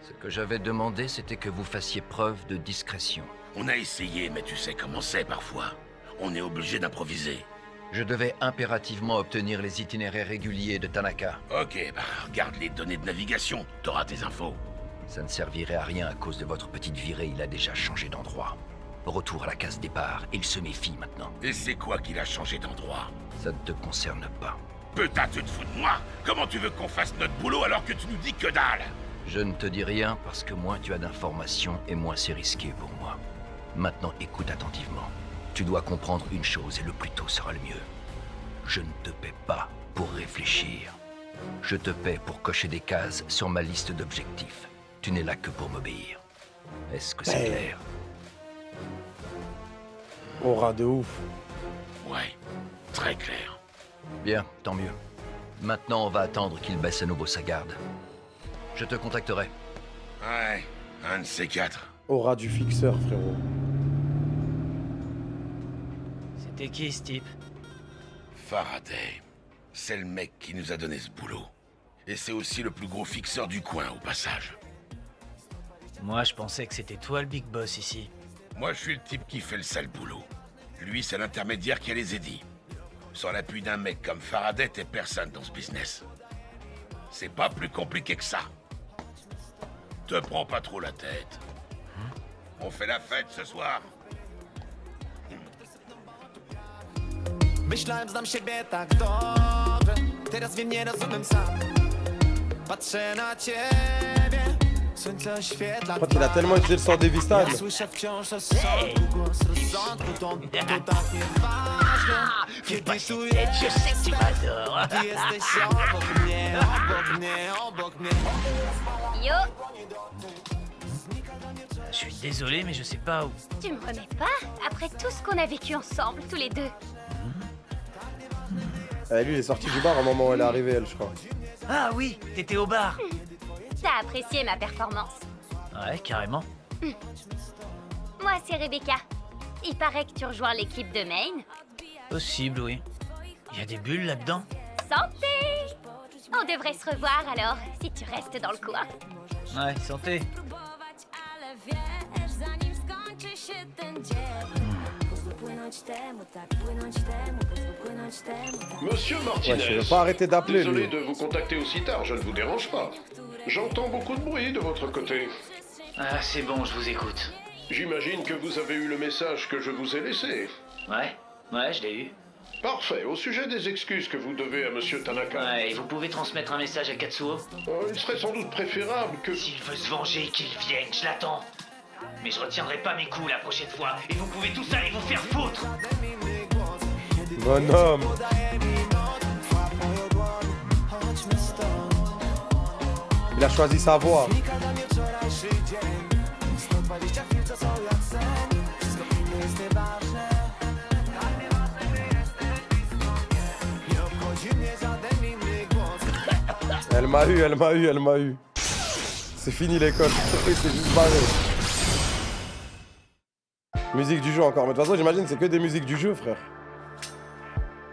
Ce que j'avais demandé, c'était que vous fassiez preuve de discrétion. On a essayé, mais tu sais comment c'est parfois. On est obligé d'improviser. Je devais impérativement obtenir les itinéraires réguliers de Tanaka. Ok, bah regarde les données de navigation, t'auras tes infos. Ça ne servirait à rien à cause de votre petite virée, il a déjà changé d'endroit. Retour à la case départ, il se méfie maintenant. Et c'est quoi qu'il a changé d'endroit? Ça ne te concerne pas. Putain, tu te fous de moi? Comment tu veux qu'on fasse notre boulot alors que tu nous dis que dalle? Je ne te dis rien parce que moins tu as d'informations et moins c'est risqué pour moi. Maintenant, écoute attentivement. Tu dois comprendre une chose et le plus tôt sera le mieux. Je ne te paie pas pour réfléchir. Je te paie pour cocher des cases sur ma liste d'objectifs. Tu n'es là que pour m'obéir. Est-ce que c'est clair? Aura de ouf. Ouais, très clair. Bien, tant mieux. Maintenant, on va attendre qu'il baisse à nouveau sa garde. Je te contacterai. Ouais, un de ces quatre. Aura du fixeur, frérot. C'était qui ce type? Faraday. C'est le mec qui nous a donné ce boulot. Et c'est aussi le plus gros fixeur du coin, au passage. Moi, je pensais que c'était toi le big boss ici. Moi, je suis le type qui fait le sale boulot. Lui, c'est l'intermédiaire qui a les édits. Sans l'appui d'un mec comme Faraday, t'es personne dans ce business. C'est pas plus compliqué que ça. Te prends pas trop la tête. On fait la fête ce soir. Myślałem, znam siebie tak dobrze. Teraz wiem, nie rozumiem sam. Patrzę na ciebie. Słońce oświetla. Il a tellement utilisé le Sandevistan. Ja słyszę wciąż rozsądku, głos rozsądku. To tak nieważne. Kiedy tu jesteś, ty jesteś obok mnie, obok mnie, obok mnie. Yo, Je suis désolé, mais je sais pas où. tu me remets pas? Après tout ce qu'on a vécu ensemble, tous les deux. Lui, il est sorti du bar au moment où elle est arrivée, elle, je crois. Ah oui, t'étais au bar. T'as apprécié ma performance. Ouais, carrément. Moi, c'est Rebecca. Il paraît que tu rejoins l'équipe de Maine. Possible, oui. Il y a des bulles là-dedans. Santé! On devrait se revoir alors, si tu restes dans le coin. Ouais, santé. Monsieur Martinez, Ouais, je vais pas arrêter d'appeler, désolé lui. de vous contacter aussi tard, je ne vous dérange pas. J'entends beaucoup de bruit de votre côté. Ah, c'est bon, je vous écoute. J'imagine que vous avez eu le message que je vous ai laissé. Ouais, je l'ai eu. Parfait. Au sujet des excuses que vous devez à Monsieur Tanaka. Ouais, et vous pouvez transmettre un message à Katsuo? Il serait sans doute préférable que... S'il veut se venger, qu'il vienne, je l'attends. Mais je retiendrai pas mes coups la prochaine fois, et vous pouvez tous aller vous faire foutre. Bonhomme. Il a choisi sa voix. Elle m'a eu, elle m'a eu, elle m'a eu. C'est fini l'école. C'est juste barré. Musique du jeu encore. Mais de toute façon, j'imagine c'est que des musiques du jeu, frère.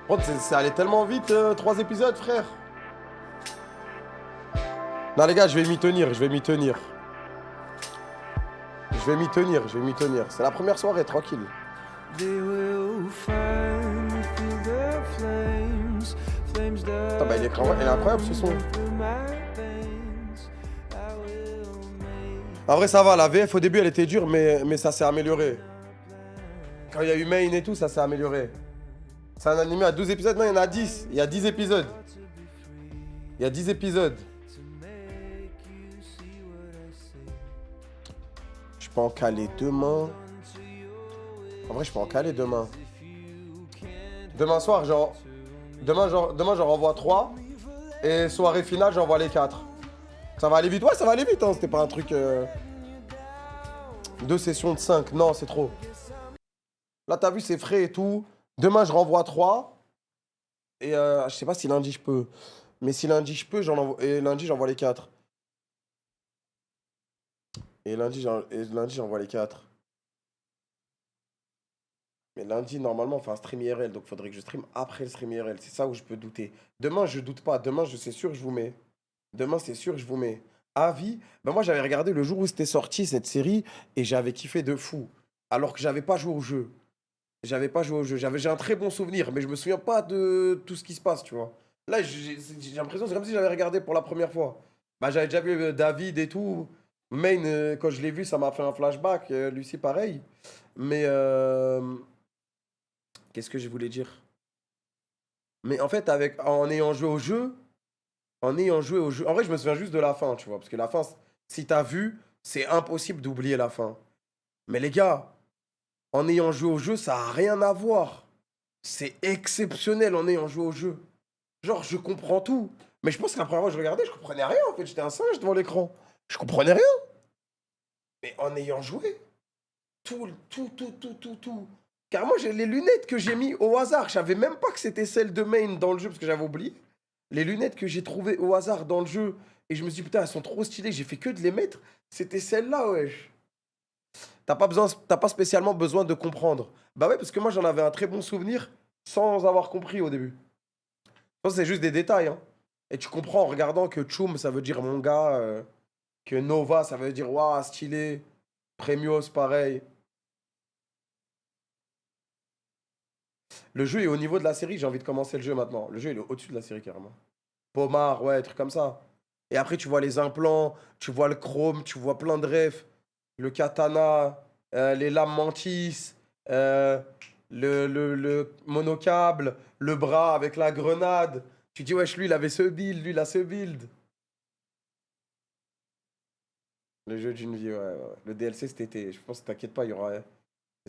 Oh, c'est allé tellement vite, 3 épisodes, frère. Non, les gars, je vais m'y tenir, je vais m'y tenir. Je vais m'y tenir, je vais m'y tenir. C'est la première soirée, tranquille. Ah bah, il est incroyable ce son. En vrai, ça va, la VF au début elle était dure, mais ça s'est amélioré. Quand il y a eu Main et tout, ça s'est amélioré. C'est un animé à 12 épisodes. Non, il y en a 10. Il y a 10 épisodes. Il y a 10 épisodes. Je peux en caler demain. En vrai, je peux en caler demain. Demain soir, genre... Demain, j'en renvoie 3. Et soirée finale, j'envoie les 4. Ça va aller vite. Ouais, ça va aller vite, hein. C'était pas un truc... 2 sessions de 5. Non, c'est trop. Là, t'as vu, c'est frais et tout. Demain, je renvoie 3. Et je sais pas si lundi, je peux. Mais si lundi, je peux, et lundi, j'envoie les 4. Et lundi, j'envoie les 4. Mais lundi, normalement, on fait un stream IRL. Donc, il faudrait que je stream après le stream IRL. C'est ça où je peux douter. Demain, je doute pas. Demain, c'est sûr, je vous mets. Demain, c'est sûr, je vous mets. Avis. Ben, moi, j'avais regardé le jour où c'était sorti, cette série. Et j'avais kiffé de fou. Alors que j'avais pas joué au jeu. J'ai un très bon souvenir. Mais je me souviens pas de tout ce qui se passe, tu vois. Là, j'ai l'impression que c'est comme si j'avais regardé pour la première fois. Bah, j'avais déjà vu David et tout. Main, quand je l'ai vu, ça m'a fait un flashback. Lucie, pareil. Mais... Qu'est-ce que je voulais dire? Mais en fait, en ayant joué au jeu... En vrai, je me souviens juste de la fin, tu vois. Parce que la fin, si t'as vu, c'est impossible d'oublier la fin. Mais les gars, en ayant joué au jeu, ça a rien à voir. C'est exceptionnel en ayant joué au jeu. Genre, je comprends tout. Mais je pense que la première fois que je regardais, je comprenais rien, en fait. J'étais un singe devant l'écran. Je comprenais rien. Mais en ayant joué, tout. Car moi, j'ai les lunettes que j'ai mis au hasard. Je savais même pas que c'était celle de Main dans le jeu, parce que j'avais oublié. Les lunettes que j'ai trouvées au hasard dans le jeu, et je me suis dit, putain, elles sont trop stylées, j'ai fait que de les mettre. C'était celle-là, wesh. T'as pas spécialement besoin de comprendre. Bah ouais, parce que moi, j'en avais un très bon souvenir sans avoir compris au début. Je pense que c'est juste des détails, hein. Et tu comprends en regardant que Chum, ça veut dire mon gars, que Nova, ça veut dire, waouh, stylé. Premios, pareil. Le jeu est au niveau de la série, j'ai envie de commencer le jeu maintenant. Le jeu, il est au-dessus de la série, carrément. Pomar, ouais, trucs comme ça. Et après, tu vois les implants, tu vois le chrome, tu vois plein de refs. Le katana, les lames mantis, le monocable, le bras avec la grenade. Tu dis, wesh, lui, il avait ce build, lui, il a ce build. Le jeu d'une vie, ouais. Le DLC cet été. Je pense que t'inquiète pas, il y aura...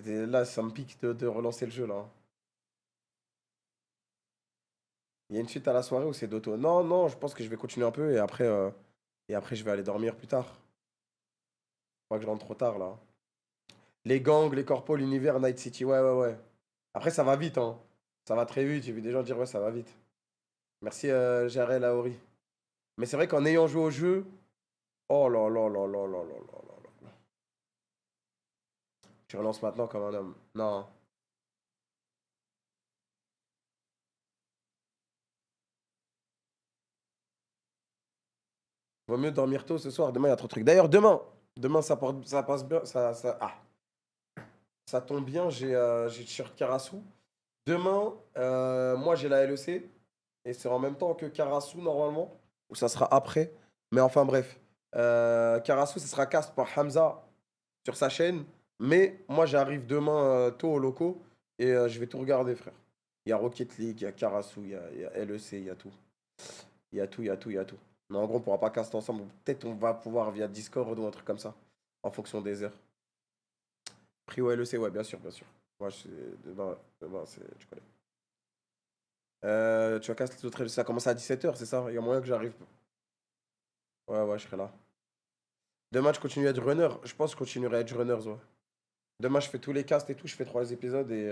Là, ça me pique de relancer le jeu, là. Il y a une suite à la soirée ou c'est d'auto? Non, je pense que je vais continuer un peu et après je vais aller dormir plus tard. Pas que je rentre trop tard, là. Les gangs, les corpos, l'univers, Night City, ouais. Après, ça va vite, hein. Ça va très vite. J'ai vu des gens dire, ouais, ça va vite. Merci, Jarel Aori. Mais c'est vrai qu'en ayant joué au jeu... Oh là là là là là là là là. Tu relances maintenant comme un homme. Non. Vaut mieux dormir tôt ce soir. Demain, il y a trop de trucs. D'ailleurs, demain, ça passe bien. Ça tombe bien. J'ai le t-shirt Karasu. Demain, moi, j'ai la LEC. Et c'est en même temps que Karasu, normalement. Ou ça sera après. Mais enfin, bref. Karasu, ça sera cast par Hamza sur sa chaîne. Mais moi, j'arrive demain tôt aux locaux. Et je vais tout regarder, frère. Il y a Rocket League, il y a Karasu, il y a LEC, il y a tout. Il y a tout. Mais en gros, on pourra pas caster ensemble. Peut-être on va pouvoir via Discord ou un truc comme ça. En fonction des heures. Prix au LEC, ouais, bien sûr. Moi, demain tu connais. Tu vas casser les autres LEC. Ça commence à 17h, c'est ça? Il y a moyen que j'arrive. Ouais, je serai là. Demain, je continue à Edge Runner. Je pense que je continuerai à Edge Runners, ouais. Demain, je fais tous les casts et tout. Je fais 3 épisodes et...